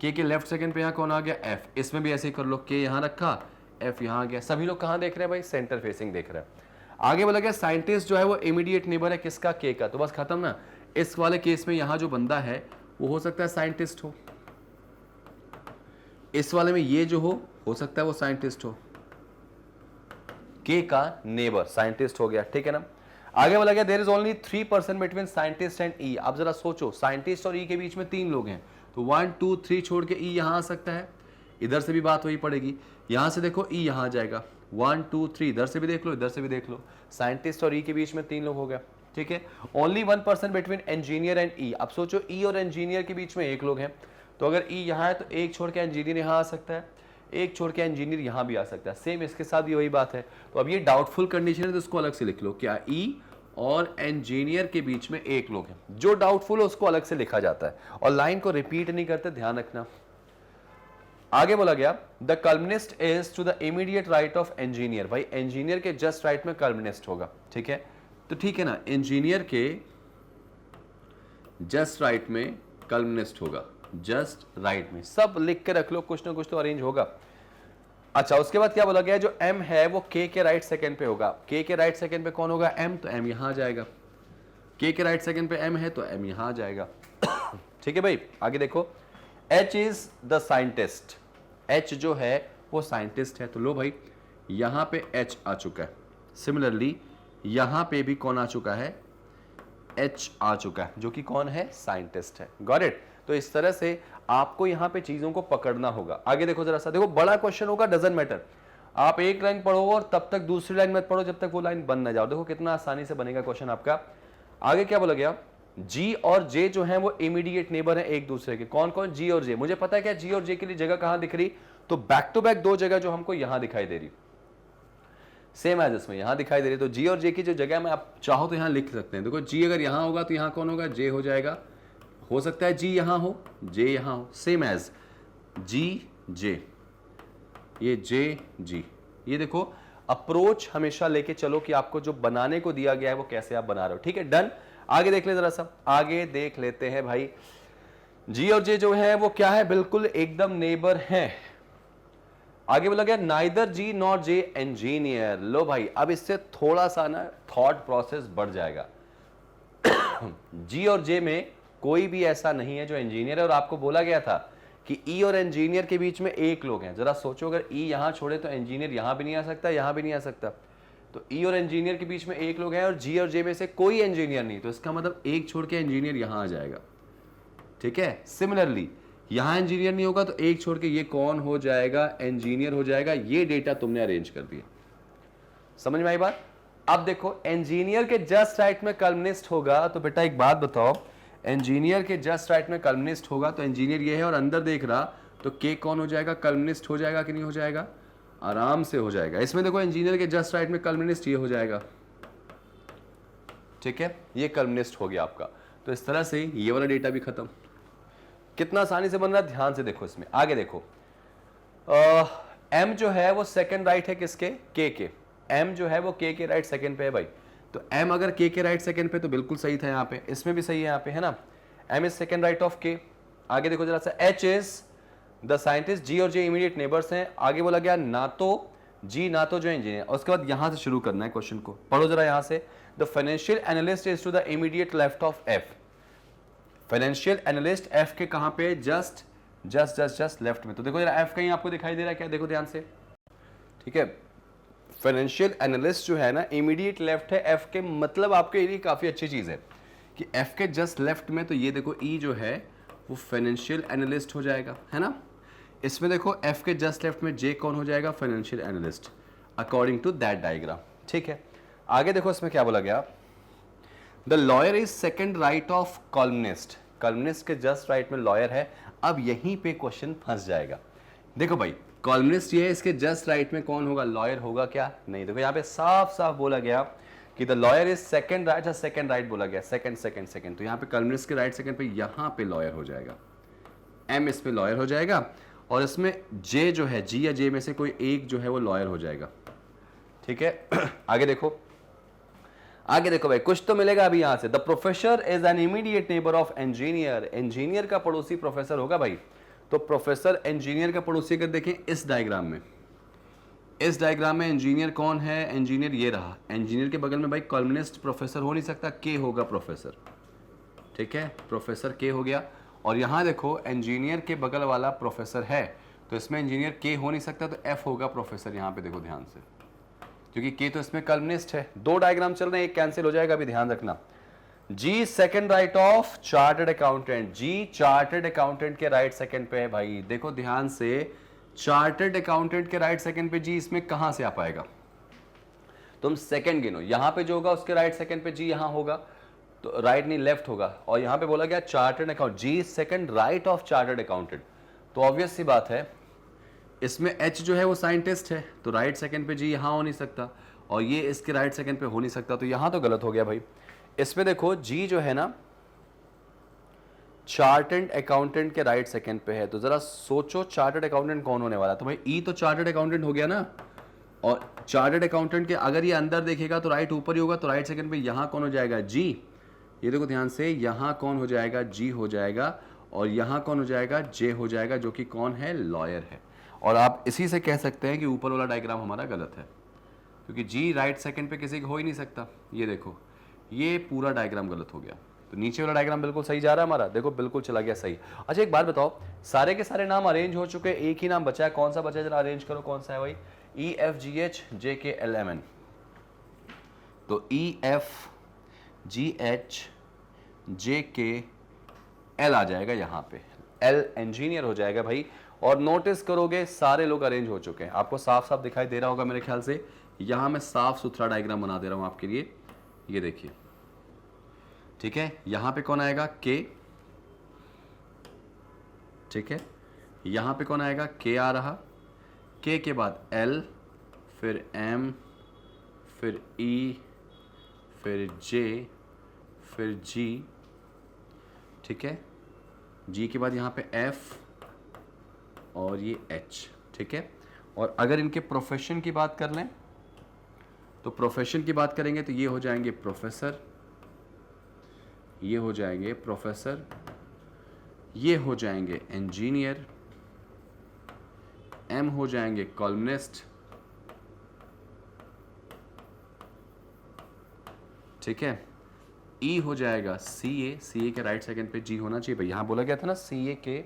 के लेफ्ट सेकंड पे यहाँ कौन आ गया, एफ। इसमें भी ऐसे ही कर लो, के यहाँ रखा, एफ यहाँ आ गया। सभी लोग कहाँ देख रहे हैं भाई, सेंटर फेसिंग देख रहे हैं। आगे बोला गया साइंटिस्ट जो है वो इमीडिएट नेबर है किसका, के का। तो बस खत्म ना। इस वाले केस में यहाँ जो बंदा है वो हो सकता है साइंटिस्ट हो, इस वाले में ये जो हो सकता है वो साइंटिस्ट हो। के का नेबर साइंटिस्ट हो गया, ठीक है ना। आगे बोला गया there is only 3% between scientist and E. अब जरा सोचो, साइंटिस्ट और ई के बीच में 3 लोग हैं, तो 1 2 3 छोड़ के ई यहां आ सकता है। इधर से भी बात वही पड़ेगी, यहां से देखो ई यहां आ जाएगा, 1 2 3 इधर से भी देख लो, इधर से भी देख लो। साइंटिस्ट और ई के बीच में 3 लोग हो गया, ठीक है। Only 1% between engineer and E. अब सोचो ई और इंजीनियर के बीच में 1 लोग हैं, तो अगर ई यहाँ है तो 1 छोड़ के इंजीनियर यहाँ आ सकता है, 1 छोड़ के इंजीनियर यहाँ भी आ सकता है। सेम इसके साथ भी वही बात है। तो अब ये डाउटफुल कंडीशन है तो उसको अलग से लिख लो, क्या ई और इंजीनियर के बीच में 1 लोग हैं। जो डाउटफुल है उसको अलग से लिखा जाता है और लाइन को रिपीट नहीं करते, ध्यान रखना। आगे बोला गया the columnist is to the immediate right of engineer. भाई इंजीनियर के जस्ट राइट में कॉलमनिस्ट होगा, ठीक है। तो ठीक है ना, इंजीनियर के जस्ट राइट में कॉलमनिस्ट होगा, जस्ट राइट में। सब लिख के रख लो, कुछ ना कुछ तो अरेंज होगा। अच्छा उसके बाद क्या बोला गया, जो एम है वो के राइट सेकंड पे होगा। के राइट सेकंड पे कौन होगा, एम, तो एम यहां आ जाएगा। के राइट सेकंड पे एम है तो एम यहां आ जाएगा। ठीक है भाई, आगे देखो। H is the scientist, H जो है वो साइंटिस्ट है, तो लो भाई यहां पे एच आ चुका है। सिमिलरली यहां पे भी कौन आ चुका है, एच आ चुका है, जो कि कौन है, साइंटिस्ट है। Got it. तो इस तरह से आपको यहां पे चीजों को पकड़ना होगा। आगे देखो जरा सा, देखो बड़ा क्वेश्चन होगा, डजंट मैटर, आप एक लाइन पढ़ो और तब तक दूसरी लाइन मत पढ़ो जब तक वो लाइन बन ना जाओ। देखो कितना आसानी से बनेगा क्वेश्चन आपका। आगे क्या बोला गया, जी और जे जो है वो इमीडिएट नेबर है एक दूसरे के। कौन कौन, जी और जे। मुझे पता है क्या जी और जे के लिए जगह कहां दिख रही, तो बैक टू बैक 2 जगह जो हमको यहां दिखाई दे रही, सेम एज इसमें यहां दिखाई दे रही। तो जी और जे की जो जगह में आप चाहो तो यहां लिख सकते हैं। देखो जी अगर यहां होगा तो यहां कौन होगा, जे हो जाएगा। हो सकता है जी यहां हो, जे यहां हो, सेम एज जी जे, ये जे जी। ये देखो अप्रोच हमेशा लेके चलो कि आपको जो बनाने को दिया गया है वो कैसे आप बना रहे हो, ठीक है। डन। आगे देख ले जरा सा, आगे देख लेते हैं भाई। जी और जे जो है वो क्या है, बिल्कुल एकदम नेबर है। आगे बोला गया neither G not J engineer. लो भाई अब इससे थोड़ा सा ना थॉट प्रोसेस बढ़ जाएगा। जी और जे में कोई भी ऐसा नहीं है जो इंजीनियर है, और आपको बोला गया था कि ई और इंजीनियर के बीच में 1 लोग हैं। जरा सोचो, अगर ई यहां छोड़े तो इंजीनियर यहां भी नहीं आ सकता, यहां भी नहीं आ सकता। तो ई और इंजीनियर के बीच में 1 लोग हैं और जी और जे में से कोई इंजीनियर नहीं, तो इसका मतलब 1 छोड़ के इंजीनियर यहां आ जाएगा, ठीक है। सिमिलरली यहां इंजीनियर नहीं होगा तो 1 छोड़ के ये कौन हो जाएगा, इंजीनियर हो जाएगा। ये डेटा तुमने अरेंज कर दिया, समझ में आई बात। अब देखो इंजीनियर के जस्ट राइट में कॉलमनिस्ट होगा, तो बेटा एक बात बताओ, इंजीनियर के जस्ट राइट में कॉलमनिस्ट होगा तो इंजीनियर ये है और अंदर देख रहा, तो के कौन हो जाएगा, कॉलमनिस्ट हो जाएगा कि नहीं हो जाएगा, आराम से हो जाएगा। इसमें देखो इंजीनियर के जस्ट राइट में कॉलमनिस्ट ये हो जाएगा, ठीक है, ये कॉलमनिस्ट हो गया आपका। तो इस तरह से ये वाला डेटा भी खत्म। कितना आसानी से बन रहा है, ध्यान से देखो इसमें। आगे देखो एम जो है वो सेकंड राइट है किसके, के एम जो है वो के राइट सेकंड पे है भाई, तो एम अगर के राइट सेकंड पे तो बिल्कुल सही था यहाँ पे, इसमें भी सही है यहाँ पे, है ना, M is second right of K. आगे देखो जरा सा, H is the scientist, G और जे इमीडिएट नेबर्स हैं। आगे बोला गया ना तो जी ना तो जो इंजीनियर, उसके बाद यहां से शुरू करना है क्वेश्चन को, पढ़ो जरा यहां से, the financial analyst is to the immediate left of F. Financial analyst F के कहां पे, just just just just left में। तो देखो जरा एफ कहीं आपको दिखाई दे रहा है क्या, देखो ध्यान से, ठीक है। फाइनेंशियल एनालिस्ट जो है ना इमीडिएट लेफ्ट है एफ के, मतलब आपके लिए काफी अच्छी चीज है कि एफ के जस्ट लेफ्ट में, तो ये देखो ई जो है वो फाइनेंशियल एनालिस्ट हो जाएगा, है ना। इसमें देखो एफ के जस्ट लेफ्ट में जे कौन हो जाएगा, financial analyst, according to that diagram, ठीक है। आगे देखो इसमें क्या बोला गया, the lawyer is second right of columnist, columnist के जस्ट राइट में लॉयर है। अब यहीं पे क्वेश्चन फंस जाएगा। देखो भाई कॉलमनिस्ट ये है, इसके जस्ट राइट में कौन होगा, लॉयर होगा क्या, नहीं। देखो यहाँ पे साफ साफ बोला गया कि the lawyer is second right, second right बोला गया, सेकंड सेकंड सेकंड, तो यहाँ पे कॉलमनिस्ट के राइट सेकंड पे यहाँ पे लॉयर हो जाएगा, एम इस पे लॉयर हो जाएगा, और इसमें जे जो है, जी या जे में से कोई एक जो है वो लॉयर हो जाएगा, ठीक है। आगे देखो, आगे देखो भाई कुछ तो मिलेगा अभी यहां से, the professor is an immediate neighbour of engineer, engineer का पड़ोसी प्रोफेसर होगा भाई। तो प्रोफेसर इंजीनियर का पड़ोसी अगर देखें इस डायग्राम में, इस डायग्राम में इंजीनियर कौन है, इंजीनियर ये रहा, इंजीनियर के बगल में भाई कॉलमनिस्ट प्रोफेसर हो नहीं सकता, के होगा प्रोफेसर, ठीक है, प्रोफेसर के हो गया। और यहां देखो इंजीनियर के बगल वाला प्रोफेसर है, तो इसमें इंजीनियर के हो नहीं सकता, तो एफ होगा प्रोफेसर, यहां पे देखो ध्यान से, क्योंकि के तो इसमें कॉलमनिस्ट है। दो डायग्राम चल रहे हैं, एक कैंसिल हो जाएगा, अभी ध्यान रखना। G second right of chartered accountant, G chartered accountant के राइट सेकंड पे है भाई, देखो ध्यान से, चार्टर्ड अकाउंटेंट के राइट सेकंड पे जी, इसमें कहां से आ पाएगा, तुम सेकंड गिनो, यहां पे जो होगा उसके राइट सेकंड पे जी यहां होगा, तो राइट नहीं लेफ्ट होगा, और यहां पे बोला गया chartered account, G second right of chartered accountant, तो ऑब्वियस सी बात है इसमें एच जो है वो साइंटिस्ट है, तो राइट सेकंड पे जी यहां हो नहीं सकता, और ये इसके राइट सेकंड पे हो नहीं सकता, तो यहां तो गलत हो गया भाई। इसमें देखो जी जो है ना चार्टर्ड अकाउंटेंट के राइट सेकंड पे है, तो जरा सोचो चार्टर्ड अकाउंटेंट कौन होने वाला, तो भाई ई तो चार्टर्ड अकाउंटेंट हो गया ना, और चार्टर्ड अकाउंटेंट के अगर ये अंदर देखेगा तो राइट ऊपर ही होगा, तो राइट सेकंड पे यहां कौन हो जाएगा, जी, ये देखो ध्यान से, यहां कौन हो जाएगा, जी हो जाएगा, और यहां कौन हो जाएगा, जे हो जाएगा, जो कि कौन है, लॉयर है। और आप इसी से कह सकते हैं कि ऊपर वाला डायग्राम हमारा गलत है, क्योंकि जी राइट सेकंड पे किसी का हो ही नहीं सकता। ये देखो ये पूरा डायग्राम गलत हो गया, तो नीचे वाला डायग्राम बिल्कुल सही जा रहा है हमारा, देखो बिल्कुल चला गया सही। अच्छा एक बात बताओ, सारे के सारे नाम अरेंज हो चुके हैं, एक ही नाम बचा है, कौन सा बचा है, जरा अरेंज करो, कौन सा है भाई, ई एफ जी एच जे के एल एम एन, तो ई एफ जी एच जे के एल आ जाएगा, यहाँ पे एल इंजीनियर हो जाएगा भाई। और नोटिस करोगे सारे लोग अरेंज हो चुके हैं, आपको साफ साफ दिखाई दे रहा होगा मेरे ख्याल से, यहां मैं साफ सुथरा डायग्राम बना दे रहा हूं आपके लिए, ये देखिए, ठीक है। यहां पे कौन आएगा, के, ठीक है, यहां पे कौन आएगा, के आ रहा, के बाद एल, फिर एम, फिर ई, फिर जे, फिर जी, ठीक है, जी के बाद यहां पे एफ, और ये एच, ठीक है। और अगर इनके प्रोफेशन की बात कर लें, तो प्रोफेशन की बात करेंगे तो ये हो जाएंगे प्रोफेसर, ये हो जाएंगे प्रोफेसर, ये हो जाएंगे इंजीनियर, एम हो जाएंगे कॉलमनिस्ट, ठीक है, ई हो जाएगा सीए, सीए के राइट सेकंड पे जी होना चाहिए भाई, यहां बोला गया था ना सीए के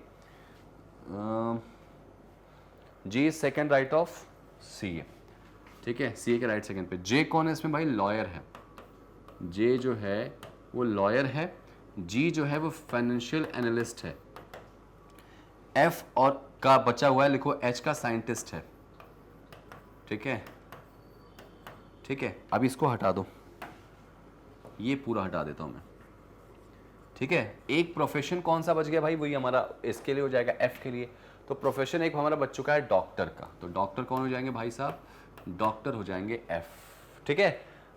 जी इज सेकेंड राइट ऑफ सी ए, ठीक है, सी ए के राइट सेकेंड पे। जे कौन है इसमें भाई, लॉयर है, जे जो है वो लॉयर है, जी जो है वो फाइनेंशियल एनालिस्ट है, एफ और का बचा हुआ है लिखो एच का साइंटिस्ट है, ठीक है, ठीक है। अब इसको हटा दो, ये पूरा हटा देता हूं मैं, ठीक है। एक प्रोफेशन कौन सा बच गया भाई, वही हमारा इसके लिए हो जाएगा एफ के लिए, तो प्रोफेशन एक हमारा बच चुका है डॉक्टर का, तो डॉक्टर कौन हो जाएंगे भाई साहब, डॉक्टर हो जाएंगे एफ, ठीक है।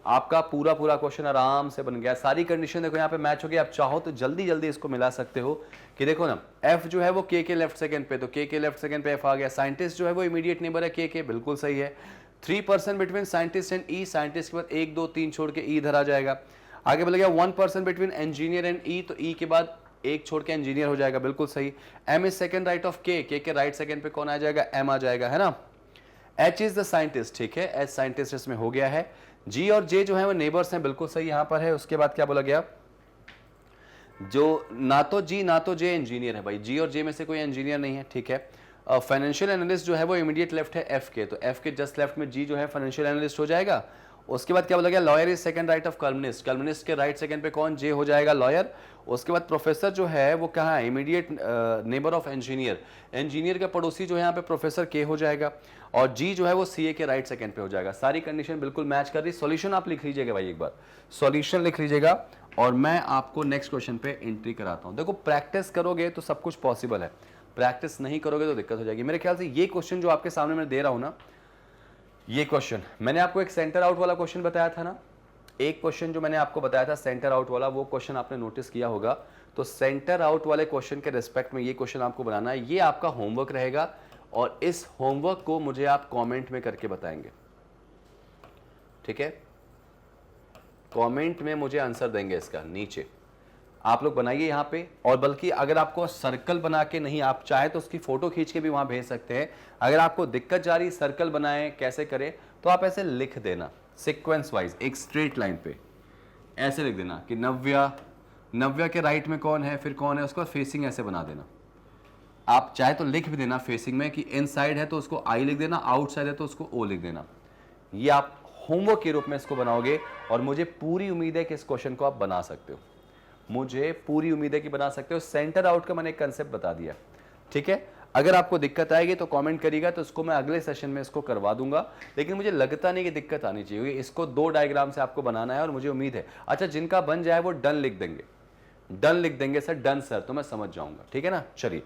आपका पूरा पूरा क्वेश्चन आराम से बन गया। सारी कंडीशन देखो यहाँ पे मैच हो गई। आप चाहो तो जल्दी जल्दी इसको मिला सकते हो कि देखो ना, एफ जो है वो के लेफ्ट सेकंड पे, तो के लेफ्ट सेकंड पे एफ आ गया। साइंटिस्ट जो है वो इमीडिएट नेबर है के, बिल्कुल सही है। 3% between scientist and E, scientist के बाद 1 2 3 छोड़ के ई इधर आ जाएगा। आगे बोला गया 1% बिटवीन इंजीनियर एंड ई, तो ई के बाद एक छोड़ के इंजीनियर हो जाएगा, बिल्कुल सही। M is second right of K right second पे कौन आ जाएगा, एम आ जाएगा, है ना। एच इज द साइंटिस्ट, ठीक है, एच साइंटिस्ट इसमें हो गया है। जी और जे जो है वो नेबर्स हैं, बिल्कुल सही यहां पर है। उसके बाद क्या बोला गया, जो ना तो जी ना तो जे इंजीनियर है भाई, जी और जे में से कोई इंजीनियर नहीं है, ठीक है। फाइनेंशियल एनालिस्ट जो है वो इमीडिएट लेफ्ट है एफ के, तो एफ के जस्ट लेफ्ट में जी जो है फाइनेंशियल एनालिस्ट हो जाएगा। उसके बाद क्या बोला गया, lawyer is second right of columnist, columnist के राइट सेकंड पे कौन, जे हो जाएगा, लॉयर। उसके बाद प्रोफेसर जो है वो कहाँ है, immediate neighbour of engineer, engineer का पड़ोसी जो है यहाँ पे प्रोफेसर के हो जाएगा। और जी जो है वो सीए के राइट सेकंड पे हो जाएगा। सारी कंडीशन बिल्कुल मैच कर रही। सॉल्यूशन आप लिख लीजिएगा भाई, एक बार सॉल्यूशन लिख लीजिएगा और मैं आपको नेक्स्ट क्वेश्चन पे एंट्री कराता हूँ। देखो प्रैक्टिस करोगे तो सब कुछ पॉसिबल है, प्रैक्टिस नहीं करोगे तो दिक्कत हो जाएगी। मेरे ख्याल से ये क्वेश्चन जो आपके सामने मैं दे रहा हूं ना, ये क्वेश्चन मैंने आपको एक सेंटर आउट वाला क्वेश्चन बताया था ना, एक क्वेश्चन जो मैंने आपको बताया था सेंटर आउट वाला, वो क्वेश्चन आपने नोटिस किया होगा। तो सेंटर आउट वाले क्वेश्चन के रिस्पेक्ट में ये क्वेश्चन आपको बनाना है, ये आपका होमवर्क रहेगा और इस होमवर्क को मुझे आप कमेंट में करके बताएंगे, ठीक है। कमेंट में मुझे आंसर देंगे इसका, नीचे आप लोग बनाइए यहाँ पे। और बल्कि अगर आपको सर्कल बना के नहीं, आप चाहे तो उसकी फोटो खींच के भी वहां भेज सकते हैं। अगर आपको दिक्कत जा रही सर्कल बनाएं कैसे करें, तो आप ऐसे लिख देना सीक्वेंस वाइज, एक स्ट्रेट लाइन पे ऐसे लिख देना कि नव्या के राइट में कौन है, फिर कौन है, उसको फेसिंग ऐसे बना देना। आप चाहे तो लिख भी देना फेसिंग में कि इनसाइड है तो उसको आई लिख देना, आउटसाइड है तो उसको ओ लिख देना। ये आप होमवर्क के रूप में इसको बनाओगे और मुझे पूरी उम्मीद है कि इस क्वेश्चन को आप बना सकते हो, मुझे पूरी उम्मीद है कि बना सकते हो। सेंटर आउट का मैंने एक कंसेप्ट बता दिया, ठीक है। अगर आपको दिक्कत आएगी तो कमेंट करिएगा, तो इसको मैं अगले सेशन में इसको करवा दूंगा। लेकिन मुझे लगता नहीं कि दिक्कत आनी चाहिए, इसको 2 डायग्राम से आपको बनाना है और मुझे उम्मीद है। अच्छा, जिनका बन जाए वो डन लिख देंगे, डन लिख देंगे सर, डन सर, तो मैं समझ जाऊंगा, ठीक है ना। चलिए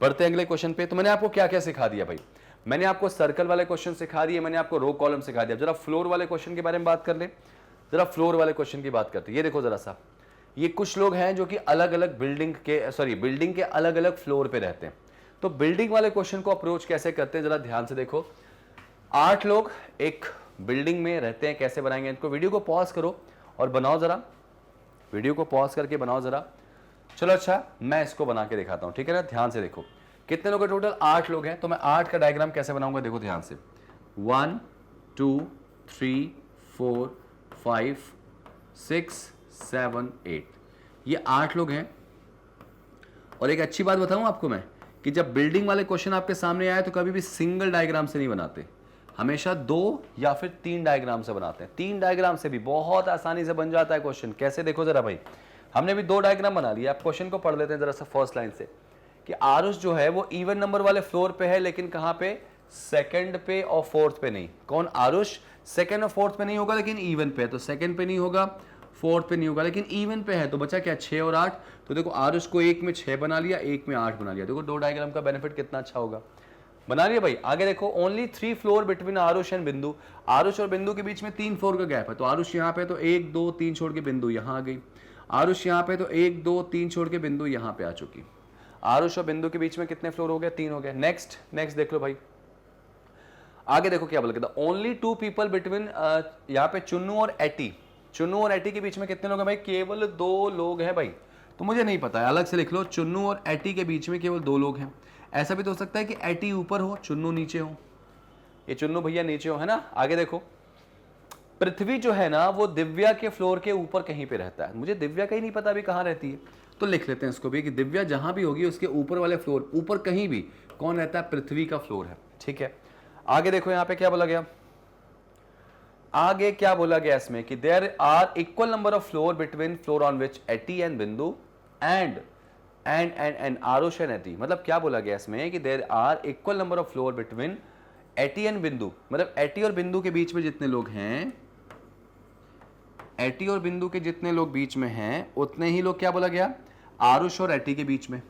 बढ़ते हैं अगले क्वेश्चन पे। तो मैंने आपको क्या क्या सिखा दिया भाई, मैंने आपको सर्कल वाले क्वेश्चन सिखा दिए, मैंने आपको रो कॉलम सिखा दिया। जरा फ्लोर वाले क्वेश्चन के बारे में बात कर ले, जरा फ्लोर वाले क्वेश्चन की बात करते हैं। ये देखो जरा सा, ये कुछ लोग हैं जो कि अलग अलग बिल्डिंग के अलग अलग फ्लोर पे रहते हैं। तो बिल्डिंग वाले क्वेश्चन को अप्रोच कैसे करते हैं, जरा ध्यान से देखो। 8 लोग एक बिल्डिंग में रहते हैं, कैसे बनाएंगे इनको। वीडियो को पॉज करो और बनाओ जरा, वीडियो को पॉज करके बनाओ जरा। चलो अच्छा, मैं इसको बना के दिखाता हूं, ठीक है ना। ध्यान से देखो, कितने लोग हैं टोटल, 8 लोग हैं। तो मैं 8 का डायग्राम कैसे बनाऊंगा, देखो ध्यान से। 1 2 3 4 5 6 7 8, ये 8 लोग हैं। और एक अच्छी बात बताऊं आपको मैं, कि जब बिल्डिंग वाले क्वेश्चन आपके सामने आए तो कभी भी सिंगल डायग्राम से नहीं बनाते, हमेशा 2 या फिर 3 डायग्राम से बनाते हैं। 3 डायग्राम से भी बहुत आसानी से बन जाता है क्वेश्चन। कैसे, देखो जरा भाई, हमने भी 2 डायग्राम बना लिया। आप क्वेश्चन को पढ़ लेते हैं जरा सा फर्स्ट लाइन से, कि आरुष जो है वो इवन नंबर वाले फ्लोर पे है, लेकिन कहां पे, सेकंड पे और फोर्थ पे नहीं। कौन, आरुष सेकंड और फोर्थ पे नहीं होगा लेकिन इवन पे है, तो सेकंड पे नहीं होगा, फोर्थ पे नहीं होगा, लेकिन इवन पे है। तो बचा क्या, 6 और 8। तो देखो आरुष को एक में 6 बना लिया, एक में 8 बना लिया। देखो 2 डायग्राम का बेनिफिट कितना अच्छा होगा, बना लिया भाई। आगे देखो, only 3 floor between Aarush and बिंदु, आरुष और बिंदु के बीच में 3 फ्लोर का गैप है। तो आरुष यहाँ पे तो 1 2 3 छोड़ के बिंदु यहाँ आ गई, आरुष यहाँ पे तो 1 2 3 छोड़ के बिंदु यहाँ पे आ चुकी। आरुष और बिंदु के बीच में कितने फ्लोर हो गए, 3 हो गए। नेक्स्ट देख लो भाई, आगे देखो क्या बोला, ओनली 2 पीपल बिटवीन, यहाँ पे चुन्नू और एटी, चुन्नू और एटी के बीच में कितने लोग हैं भाई, केवल 2 लोग हैं भाई। तो मुझे नहीं पता है, अलग से लिख लो, चुन्नू और एटी के बीच में केवल 2 लोग हैं। ऐसा भी तो हो सकता है कि एटी ऊपर हो, चुन्नू नीचे हो, ये चुन्नू भैया नीचे हो, है ना। आगे देखो, पृथ्वी जो है ना वो दिव्या के फ्लोर के ऊपर कहीं पे रहता है। मुझे दिव्या का ही नहीं पता अभी कहाँ रहती है, तो लिख लेते हैं इसको भी कि दिव्या जहां भी होगी उसके ऊपर वाले फ्लोर, ऊपर कहीं भी कौन रहता है, पृथ्वी का फ्लोर है, ठीक है। आगे देखो यहाँ पे क्या बोला गया, आगे क्या बोला गया इसमें, कि there are equal number of floor between floor on which AT and Bindu and Arush and AT. मतलब क्या बोला गया इसमें, कि there are equal number of floor between AT and Bindu, मतलब एटी और बिंदु के बीच में जितने लोग हैं, एटी और बिंदु के जितने लोग बीच में हैं उतने ही लोग, क्या बोला गया, आरुष और एटी के बीच में।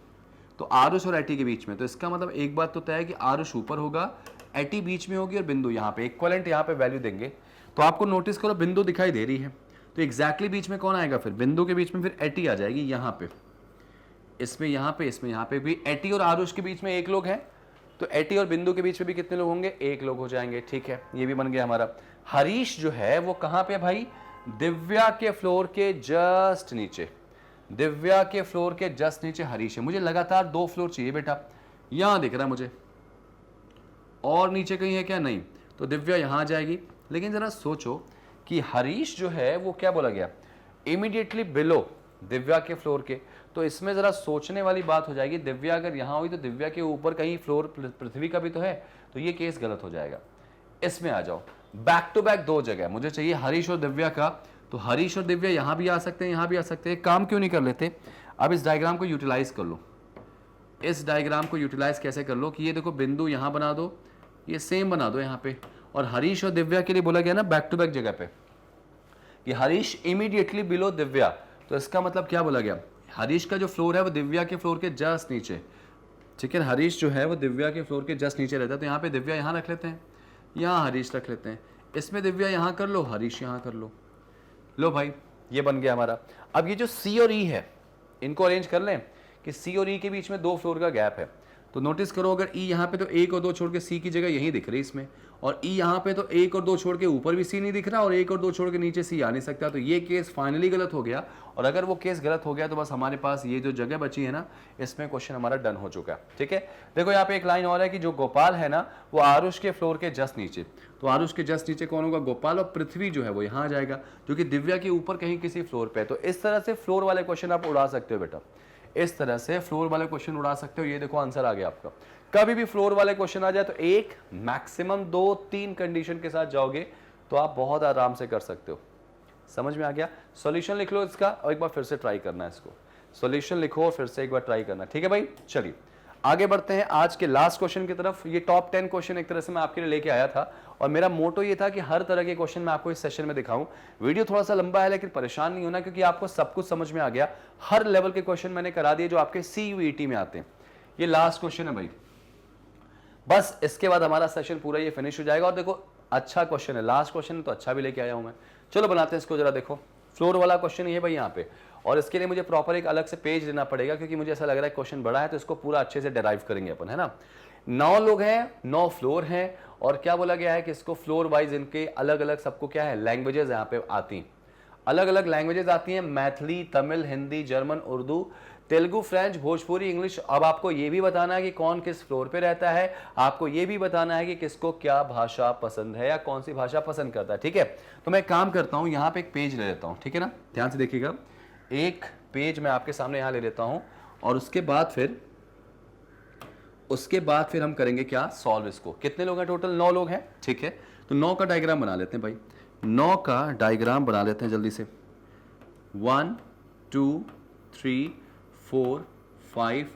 तो आरुष और एटी के बीच में, तो इसका मतलब एक बात तो तय है कि आरुष ऊपर होगा, एटी बीच में होगी और बिंदु यहाँ पे, इक्वलेंट यहाँ पे वैल्यू देंगे। तो आपको नोटिस करो बिंदु दिखाई दे रही है, तो एग्जैक्टली बीच में कौन आएगा, फिर बिंदु के बीच में फिर एटी आ जाएगी यहाँ पे, इसमें यहाँ पे, इसमें यहाँ पे भी। एटी और आरुष के बीच में एक लोग हैं, तो एटी और बिंदु के बीच में भी कितने लोग होंगे, एक लोग हो जाएंगे। ठीक है, ये भी बन गया हमारा। हरीश जो है वो कहां पे भाई, दिव्या के फ्लोर के जस्ट नीचे, दिव्या के फ्लोर के जस्ट नीचे हरीश है। मुझे लगातार 2 फ्लोर चाहिए बेटा, यहां दिख रहा है मुझे, और नीचे कहीं है क्या, नहीं, तो दिव्या यहां आ जाएगी। लेकिन जरा सोचो कि हरीश जो है वो क्या बोला गया, इमीडिएटली बिलो दिव्या के फ्लोर के, तो इसमें जरा सोचने वाली बात हो जाएगी। दिव्या अगर यहां हुई तो दिव्या के ऊपर कहीं फ्लोर पृथ्वी का भी तो है, तो ये केस गलत हो जाएगा। इसमें आ जाओ, बैक टू बैक 2 जगह मुझे चाहिए हरीश और दिव्या का, तो हरीश और दिव्या यहां भी आ सकते हैं, यहां भी आ सकते हैं। काम क्यों नहीं कर लेते, अब इस डायग्राम को यूटिलाइज कर लो। इस डायग्राम को यूटिलाइज कैसे कर लो कि ये देखो बिंदु यहां बना दो, ये सेम बना दो यहां पे, और हरीश और दिव्या के लिए बोला गया ना बैक टू बैक जगह पे कि हरीश इमीडिएटली बिलो दिव्या, तो इसका मतलब क्या बोला गया, हरीश का जो फ्लोर है वो दिव्या के फ्लोर के जस्ट नीचे। ठीक है, हरीश जो है वो दिव्या के फ्लोर के जस्ट नीचे रहता है, तो यहाँ पे दिव्या यहाँ रख लेते हैं, यहाँ हरीश रख लेते हैं, इसमें दिव्या यहाँ कर लो, हरीश यहाँ कर लो। लो भाई, ये बन गया हमारा। अब ये जो सी और ई है, इनको अरेंज कर लें कि सी और ई के बीच में 2 फ्लोर का गैप है, तो नोटिस करो अगर ई यहाँ पे तो 1 और 2 छोड़ के सी की जगह यही दिख रही इसमें, और ई यहाँ पे तो 1 और 2 छोड़ के ऊपर भी सी नहीं दिख रहा, और 1 और 2 छोड़ के नीचे सी आ नहीं सकता, तो ये केस फाइनली गलत हो गया। और अगर वो केस गलत हो गया तो बस हमारे पास ये जो जगह बची है ना, इसमें क्वेश्चन हमारा डन हो चुका है। ठीक है, देखो यहाँ पे एक लाइन और है कि जो गोपाल है ना वो आरुष के फ्लोर के जस्ट नीचे, तो आरुष के जस्ट नीचे कौन होगा, गोपाल, और पृथ्वी जो है वो यहाँ आ जाएगा जो कि दिव्या के ऊपर कहीं किसी फ्लोर पे है। तो इस तरह से फ्लोर वाले क्वेश्चन आप उड़ा सकते हो बेटा, इस तरह से फ्लोर वाले क्वेश्चन उड़ा सकते हो। ये देखो आंसर आ गया आपका। कभी भी फ्लोर वाले क्वेश्चन आ जाए तो एक मैक्सिमम 2-3 कंडीशन के साथ जाओगे तो आप बहुत आराम से कर सकते हो। समझ में आ गया? सॉल्यूशन लिख लो इसका और एक बार फिर से ट्राई करना है इसको। सॉल्यूशन लिखो और फिर से एक बार ट्राई करना, ठीक है भाई? चलिए आगे बढ़ते हैं आज के लास्ट क्वेश्चन की तरफ। ये टॉप 10 क्वेश्चन एक तरह से मैं आपके लिए लेके आया था और मेरा मोटो ये था कि हर तरह के क्वेश्चन मैं आपको इस सेशन में दिखाऊं। वीडियो थोड़ा सा लंबा है लेकिन परेशान नहीं होना क्योंकि आपको सब कुछ समझ में आ गया। हर लेवल के क्वेश्चन मैंने करा दिए जो आपके CUET में आते हैं। ये लास्ट क्वेश्चन है भाई, बस इसके बाद हमारा सेशन पूरा ये फिनिश हो जाएगा। और देखो अच्छा क्वेश्चन है, लास्ट क्वेश्चन है तो अच्छा भी लेके आया हूं मैं। चलो बनाते हैं इसको जरा। देखो फ्लोर वाला क्वेश्चन ये भाई यहाँ पे, और इसके लिए मुझे प्रॉपर एक अलग से पेज लेना पड़ेगा क्योंकि मुझे ऐसा लग रहा है क्वेश्चन बड़ा है तो इसको पूरा अच्छे से डिराइव करेंगे अपन, है ना। 9 लोग हैं, 9 फ्लोर हैं, और क्या बोला गया है कि इसको फ्लोर वाइज इनके अलग अलग सबको क्या है लैंग्वेजेस यहाँ पे आती हैं, अलग अलग लैंग्वेजेस आती हैं, Maithili, Tamil, Hindi, German, Urdu, Telugu, French, Bhojpuri, English. अब आपको ये भी बताना है कि कौन किस फ्लोर पे रहता है, आपको ये भी बताना है कि किसको क्या भाषा पसंद है या कौन सी भाषा पसंद करता है, ठीक है। तो मैं काम करता हूँ, यहाँ पे एक पेज ले लेता हूँ, ठीक है ना, ध्यान से देखिएगा। एक पेज मैं आपके सामने यहाँ ले लेता हूँ और उसके बाद फिर हम करेंगे क्या, सॉल्व इसको। कितने लोग हैं टोटल? 9 लोग हैं, ठीक है। तो 9 का डायग्राम बना लेते हैं भाई, 9 का डायग्राम बना लेते हैं जल्दी से। 1 2 3 4 5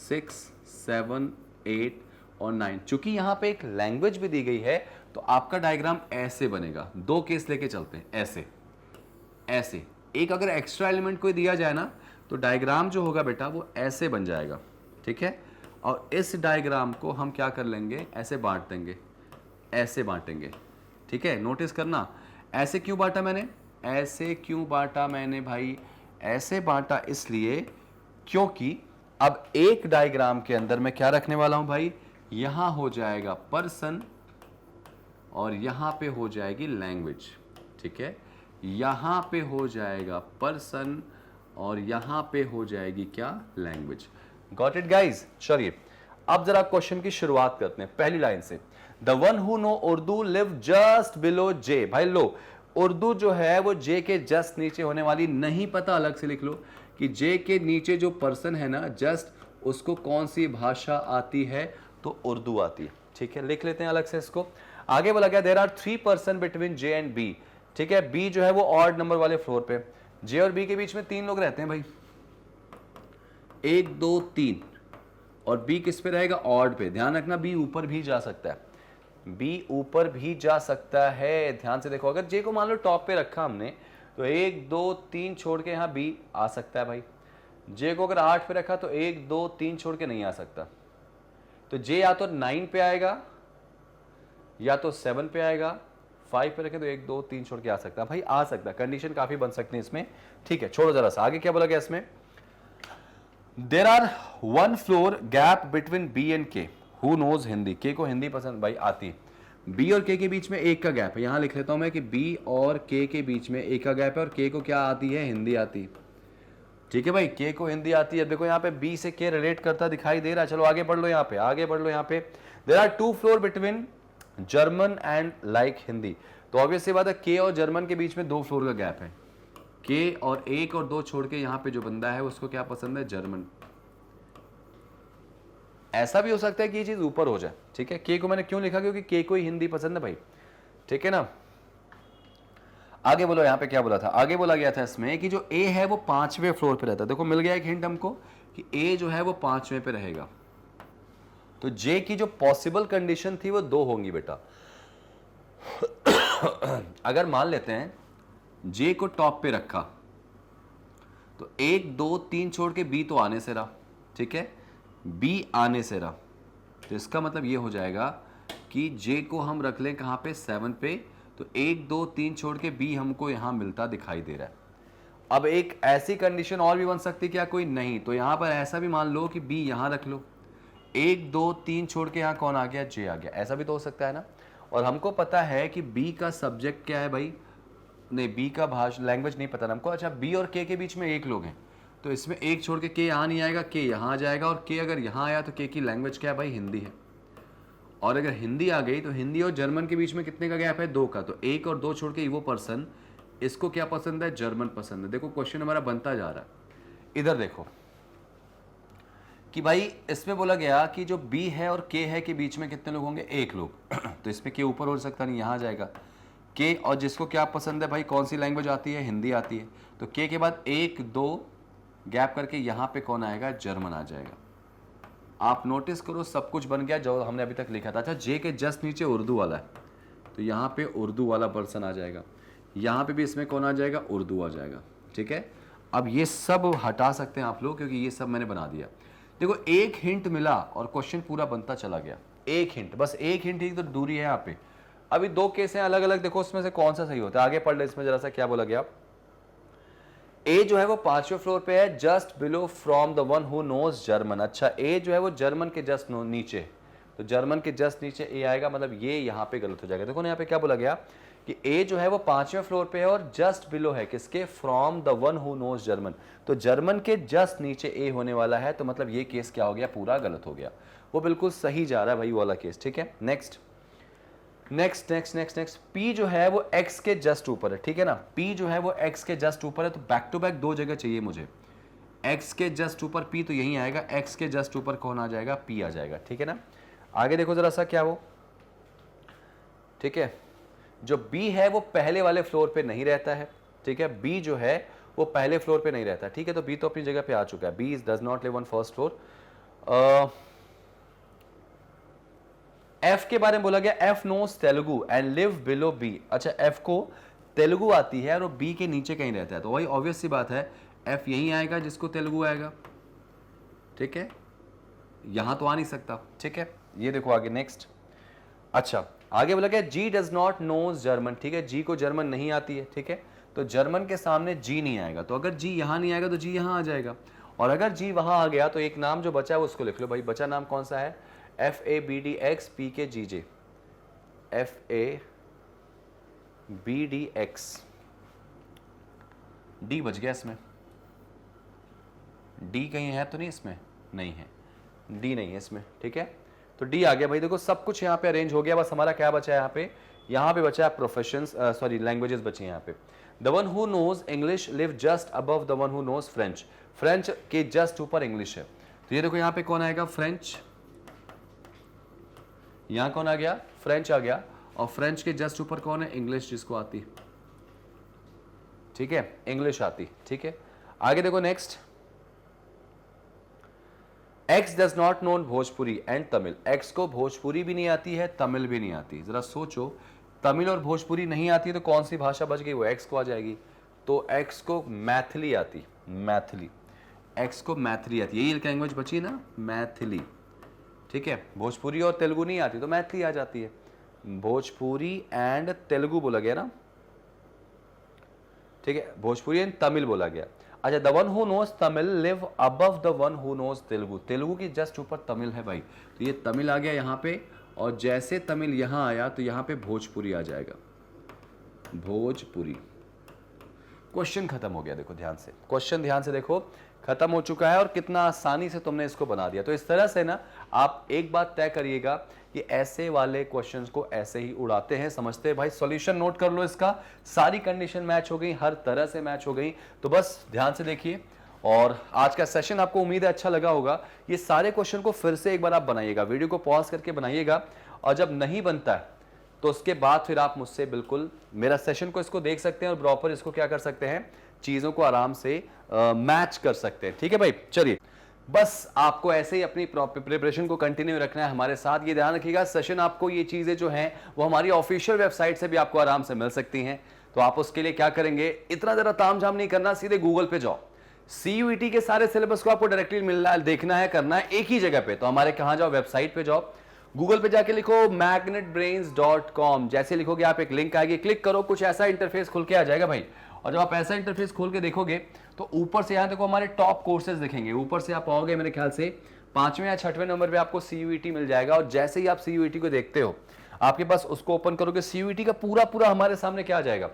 6 7 8 और 9। चूंकि यहाँ पे एक लैंग्वेज भी दी गई है तो आपका डायग्राम ऐसे बनेगा। 2 केस लेके चलते हैं, ऐसे ऐसे। एक अगर एक्स्ट्रा एलिमेंट कोई दिया जाए ना तो डायग्राम जो होगा बेटा वो ऐसे बन जाएगा, ठीक है। और इस डायग्राम को हम क्या कर लेंगे, ऐसे बांट देंगे, ऐसे बांटेंगे, ठीक है। नोटिस करना, ऐसे क्यों बांटा मैंने, ऐसे क्यों बांटा मैंने भाई, ऐसे बांटा इसलिए क्योंकि अब एक डायग्राम के अंदर मैं क्या रखने वाला हूं भाई, यहां हो जाएगा पर्सन और यहां पे हो जाएगी लैंग्वेज, ठीक है। यहां पे हो जाएगा पर्सन और यहां पे हो जाएगी क्या, लैंग्वेज। Got it guys? चलिए अब जरा क्वेश्चन की शुरुआत करते हैं पहली लाइन से। The one who know Urdu live just below J. भाई लो, उर्दू जो है वो जे के जस्ट नीचे होने वाली, नहीं पता अलग से लिख लो कि जे के नीचे जो पर्सन है ना जस्ट, उसको कौन सी भाषा आती है, तो उर्दू आती है, ठीक है। लिख लेते हैं अलग से इसको। आगे बोला गया there are 3 person between J and B, ठीक है। बी जो है वो ऑड नंबर वाले फ्लोर पे, जे और बी के बीच में 3 लोग रहते हैं भाई, 1 2 3, और बी किस पे रहेगा, ऑड पे। ध्यान रखना बी ऊपर भी जा सकता है, बी ऊपर भी जा सकता है। ध्यान से देखो, अगर जे को मान लो टॉप पे रखा हमने तो 1 2 3 छोड़ के यहाँ बी आ सकता है भाई। जे को अगर 8 पे रखा तो 1 2 3 छोड़ के नहीं आ सकता। तो जे या तो 9 पे आएगा, या तो 7 पे आएगा, 5 पे रखें तो 1 2 3 छोड़ के आ सकता है भाई, आ सकता है, कंडीशन काफी बन सकती है इसमें, ठीक है। छोड़ो जरा सा, आगे क्या बोला गया इसमें, there are 1 floor gap between B and K, who knows Hindi, K को हिंदी पसंद भाई आती है, बी और के बीच में एक का गैप है, यहां लिख लेता हूं मैं कि बी और के बीच में एक का गैप है, और के को क्या आती है, हिंदी आती है, ठीक है भाई, के को हिंदी आती है। देखो यहाँ पे बी से के रिलेट करता दिखाई दे रहा है, चलो आगे बढ़ लो, यहाँ पे आगे बढ़ लो, यहाँ पे there are 2 floor between German and like Hindi, तो ऑब्वियस सी बात है के और जर्मन के बीच में 2 फ्लोर का गैप है, के और 1 और 2 छोड़ के यहाँ पे जो बंदा है उसको क्या पसंद है, जर्मन। ऐसा भी हो सकता है कि ये चीज ऊपर हो जाए, ठीक है। के को मैंने क्यों लिखा, क्योंकि के को ही हिंदी पसंद है भाई, ठीक है ना। आगे बोलो, यहाँ पे क्या बोला था, आगे बोला गया था इसमें कि जो ए है वो 5वें फ्लोर पे रहता है। देखो मिल गया एक हिंट हमको कि ए जो है वो 5वें पे रहेगा, तो जे की जो पॉसिबल कंडीशन थी वो 2 होंगी बेटा। अगर मान लेते हैं जे को टॉप पे रखा तो 1 2 3 छोड़ के बी तो आने से रहा, ठीक है, बी आने से रहा, तो इसका मतलब ये हो जाएगा कि जे को हम रख लें कहां पे, 7 पे, तो 1 2 3 छोड़ के बी हमको यहां मिलता दिखाई दे रहा है। अब एक ऐसी कंडीशन और भी बन सकती है क्या, कोई नहीं, तो यहां पर ऐसा भी मान लो कि बी यहां रख लो, 1 2 3 छोड़ के यहां कौन आ गया, जे आ गया, ऐसा भी तो हो सकता है ना। और हमको पता है कि बी का सब्जेक्ट क्या है भाई, नहीं बी का भाषा लैंग्वेज नहीं पता ना हमको। अच्छा, बी और के बीच में 1 लोग हैं, तो इसमें 1 छोड़ के के यहाँ नहीं आएगा, के यहाँ आ जाएगा, और के अगर यहाँ आया तो के की लैंग्वेज क्या है भाई, हिंदी है। और अगर हिंदी आ गई तो हिंदी और जर्मन के बीच में कितने का गैप है, 2 का, तो 1 और 2 छोड़ के वो पर्सन, इसको क्या पसंद है, जर्मन पसंद है। देखो क्वेश्चन हमारा बनता जा रहा है, इधर देखो कि भाई इसमें बोला गया कि जो बी है और के है के बीच में कितने लोग होंगे, 1 लोग। तो इसमें के ऊपर हो सकता नहीं, यहाँ आ जाएगा के, और जिसको क्या पसंद है भाई, कौन सी लैंग्वेज आती है, हिंदी आती है, तो के बाद 1 2 गैप करके यहाँ पे कौन आएगा, जर्मन आ जाएगा। आप नोटिस करो सब कुछ बन गया जो हमने अभी तक लिखा था। अच्छा, जे के जस्ट नीचे उर्दू वाला है, तो यहाँ पे उर्दू वाला पर्सन आ जाएगा, यहाँ पे भी इसमें कौन आ जाएगा, उर्दू आ जाएगा, ठीक है। अब ये सब हटा सकते हैं आप लोग, क्योंकि ये सब मैंने बना दिया। देखो एक हिंट मिला और क्वेश्चन पूरा बनता चला गया, एक हिंट, बस एक हिंट ही तो दूरी है यहाँ पे। अभी 2 केस हैं अलग अलग, देखो उसमें से कौन सा सही होता है, आगे पढ़ ले इसमें जरा सा क्या बोला गया। ए जो है वो 5वें फ्लोर पे है, just below from the one who knows German. अच्छा, ए जो है वो जर्मन के जस्ट नीचे, तो जर्मन के जस्ट नीचे ए आएगा, मतलब ये यहाँ पे गलत हो जाएगा। देखो ना यहाँ पे क्या बोला गया कि ए जो है वो 5वें फ्लोर पे है और जस्ट बिलो है किसके, from the one who knows German, तो जर्मन के जस्ट नीचे ए होने वाला है, तो मतलब ये केस क्या हो गया, पूरा गलत हो गया। वो बिल्कुल सही जा रहा है भाई वाला केस, ठीक है। Next next next next next P जो है वो x के जस्ट ऊपर है, ठीक है ना, p जो है वो x के जस्ट ऊपर है, तो बैक टू बैक 2 जगह चाहिए मुझे, x के जस्ट ऊपर p, तो यही आएगा, x के जस्ट ऊपर कौन आ जाएगा, p आ जाएगा, ठीक है ना। आगे देखो जरा सा क्या वो, ठीक है, जो b है वो पहले वाले फ्लोर पे नहीं रहता है, ठीक है, b जो है वो पहले फ्लोर पे नहीं रहता, ठीक है, तो b तो अपनी जगह पे आ चुका है, b does not live on first floor. F के बारे में बोला गया, F knows Telugu and live below B. अच्छा, एफ को तेलुगु आती है और वो बी के नीचे कहीं रहता है, तो वही ऑब्वियस सी बात है, एफ यही आएगा जिसको तेलुगु आएगा, ठीक है, यहां तो आ नहीं सकता, ठीक है। ये देखो आगे नेक्स्ट। अच्छा, आगे बोला गया जी डज नॉट नोज जर्मन, ठीक है, जी को जर्मन नहीं आती है, ठीक है, तो जर्मन के सामने जी नहीं आएगा, तो अगर जी यहां नहीं आएगा तो जी यहां आ जाएगा, और अगर जी वहां आ गया तो एक नाम जो बचा है उसको लिख लो भाई। बचा नाम कौन सा है, FABDX PKGJ, FABDX, डी बच गया इसमें, डी कहीं है तो नहीं, इसमें नहीं है, डी नहीं है इसमें, ठीक है, तो डी आ गया भाई। देखो सब कुछ यहाँ पे अरेंज हो गया, बस हमारा क्या बचा है यहाँ पे बचा है प्रोफेशंस, सॉरी लैंग्वेजेस बची हैं यहाँ पे। The one who knows English live just above the one who knows French, French के जस्ट ऊपर इंग्लिश है, तो ये देखो यहाँ पे कौन आएगा, फ्रेंच, यहां कौन आ गया, फ्रेंच आ गया, और फ्रेंच के जस्ट ऊपर कौन है, इंग्लिश जिसको आती, ठीक है, इंग्लिश आती, ठीक है। आगे देखो next, x does not known Bhojpuri and Tamil, x को भोजपुरी भी नहीं आती है, तमिल भी नहीं आती। जरा सोचो, तमिल और भोजपुरी नहीं आती है तो कौन सी भाषा बच गई, वो एक्स को आ जाएगी, तो एक्स को मैथिली आती, मैथिली, एक्स को मैथिली आती, यही लैंग्वेज बची ना, मैथिली, ठीक है, भोजपुरी और तेलुगु नहीं आती तो मैथिली आ जाती है, भोजपुरी एंड तेलुगु बोला गया ना, ठीक है, भोजपुरी एंड तमिल बोला गया। अच्छा, the one who knows Tamil live above the one who knows Telugu, Telugu की जस्ट ऊपर तमिल है भाई, तो ये तमिल आ गया यहाँ पे, और जैसे तमिल यहाँ आया तो यहाँ पे भोजपुरी आ जाएगा, भोजपुरी। क्वेश्चन खत्म हो गया, देखो ध्यान से, क्वेश्चन ध्यान से देखो, खत्म हो चुका है, और कितना आसानी से तुमने इसको बना दिया। तो इस तरह से ना आप एक बात तय करिएगा कि ऐसे वाले क्वेश्चंस को ऐसे ही उड़ाते हैं, समझते हैं भाई। सॉल्यूशन नोट कर लो इसका, सारी कंडीशन मैच हो गई, हर तरह से मैच हो गई। तो बस ध्यान से देखिए, और आज का सेशन आपको उम्मीद है अच्छा लगा होगा। ये सारे क्वेश्चन को फिर से एक बार आप बनाइएगा, वीडियो को पॉज करके बनाइएगा, और जब नहीं बनता है तो उसके बाद फिर आप मुझसे बिल्कुल मेरा सेशन को इसको देख सकते हैं, और प्रॉपर इसको क्या कर सकते हैं, चीजों को आराम से मैच कर सकते हैं। ठीक है भाई, चलिए, बस आपको ऐसे ही अपनी प्रिपरेशन को कंटिन्यू रखना है हमारे साथ। ये ध्यान रखिएगा, सेशन आपको ये चीजें जो हैं वो हमारी ऑफिशियल वेबसाइट से भी आपको आराम से मिल सकती हैं। तो आप उसके लिए क्या करेंगे, इतना जरा तामझाम नहीं करना, सीधे गूगल पे जाओ, CUET के सारे सिलेबस को आपको डायरेक्टली मिलना है, देखना है, करना है एक ही जगह पे। तो हमारे कहां जाओ, वेबसाइट पे जाओ, गूगल पे जाके लिखो magnetbrains.com, जैसे लिखोगे आप एक लिंक आएगी, क्लिक करो, कुछ ऐसा इंटरफेस खुल के आ जाएगा भाई। और जब आप ऐसा इंटरफेस खोल के देखोगे तो ऊपर से यहाँ देखो हमारे टॉप कोर्सेज दिखेंगे, ऊपर से आप आओगे मेरे ख्याल से 5वें या 6वें नंबर पे आपको CUET मिल जाएगा। और जैसे ही आप CUET को देखते हो, आपके पास उसको ओपन करोगे, CUET का पूरा हमारे सामने क्या आ जाएगा,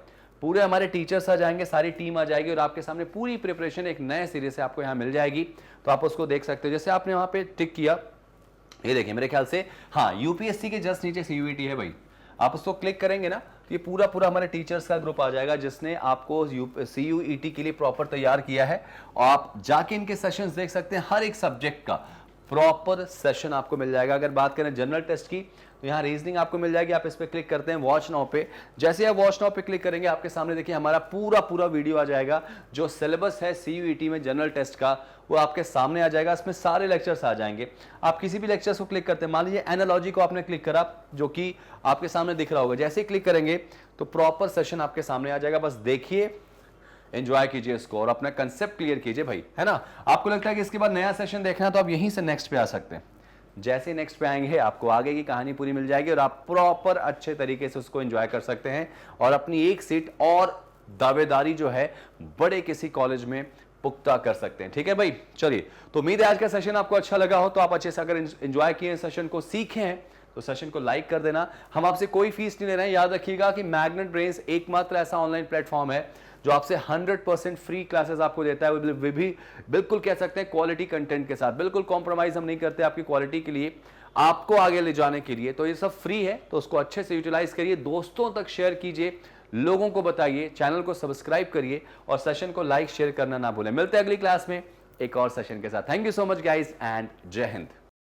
पूरे हमारे टीचर्स आ जाएंगे, सारी टीम आ जाएगी, और आपके सामने पूरी प्रिपरेशन एक नए सिरे से आपको यहाँ मिल जाएगी। तो आप उसको देख सकते हो, जैसे आपने वहां पे टिक किया, ये देखिए मेरे ख्याल से, हाँ, UPSC के जस्ट नीचे CUET है भाई। आप उसको क्लिक करेंगे ना तो ये पूरा हमारे टीचर्स का ग्रुप आ जाएगा, जिसने आपको CUET के लिए प्रॉपर तैयार किया है। और आप जाके इनके सेशंस देख सकते हैं, हर एक सब्जेक्ट का प्रॉपर सेशन आपको मिल जाएगा। अगर बात करें जनरल टेस्ट की, तो यहाँ रीजनिंग आपको मिल जाएगी, आप इस पर क्लिक करते हैं वॉच नाउ पे, जैसे आप वॉच नाउ पे क्लिक करेंगे आपके सामने देखिए हमारा पूरा वीडियो आ जाएगा। जो सिलेबस है CUET में जनरल टेस्ट का वो आपके सामने आ जाएगा, इसमें सारे लेक्चर्स आ जाएंगे। आप किसी भी लेक्चर्स को क्लिक करते हैं, मान लीजिए एनालॉजी को आपने क्लिक करा, जो कि आपके सामने दिख रहा होगा, जैसे ही क्लिक करेंगे तो प्रॉपर सेशन आपके सामने आ जाएगा। बस देखिए, एंजॉय कीजिए इसको, और अपना कंसेप्ट क्लियर कीजिए भाई, है ना। आपको लगता है कि इसके बाद नया सेशन देखना है तो आप यहीं से नेक्स्ट पे आ सकते हैं। जैसे नेक्स्ट पे आएंगे आपको आगे की कहानी पूरी मिल जाएगी, और आप प्रॉपर अच्छे तरीके से उसको एंजॉय कर सकते हैं, और अपनी एक सीट और दावेदारी जो है बड़े किसी कॉलेज में पुख्ता कर सकते हैं। ठीक है भाई, चलिए, तो उम्मीद है आज का सेशन आपको अच्छा लगा हो। तो आप अच्छे से अगर एंजॉय किए सेशन को, सीखे हैं, तो सेशन को लाइक कर देना। हम आपसे कोई फीस नहीं ले रहे हैं, याद रखिएगा कि मैग्नेट ब्रेन्स एकमात्र ऐसा ऑनलाइन प्लेटफॉर्म है जो आपसे 100% फ्री क्लासेस आपको देता है, वो भी बिल्कुल कह सकते हैं क्वालिटी कंटेंट के साथ। बिल्कुल कॉम्प्रोमाइज हम नहीं करते आपकी क्वालिटी के लिए, आपको आगे ले जाने के लिए। तो ये सब फ्री है, तो उसको अच्छे से यूटिलाइज करिए, दोस्तों तक शेयर कीजिए, लोगों को बताइए, चैनल को सब्सक्राइब करिए, और सेशन को लाइक शेयर करना ना भूलें। मिलते हैं अगली क्लास में एक और सेशन के साथ। Thank you so much guys, and जय हिंद।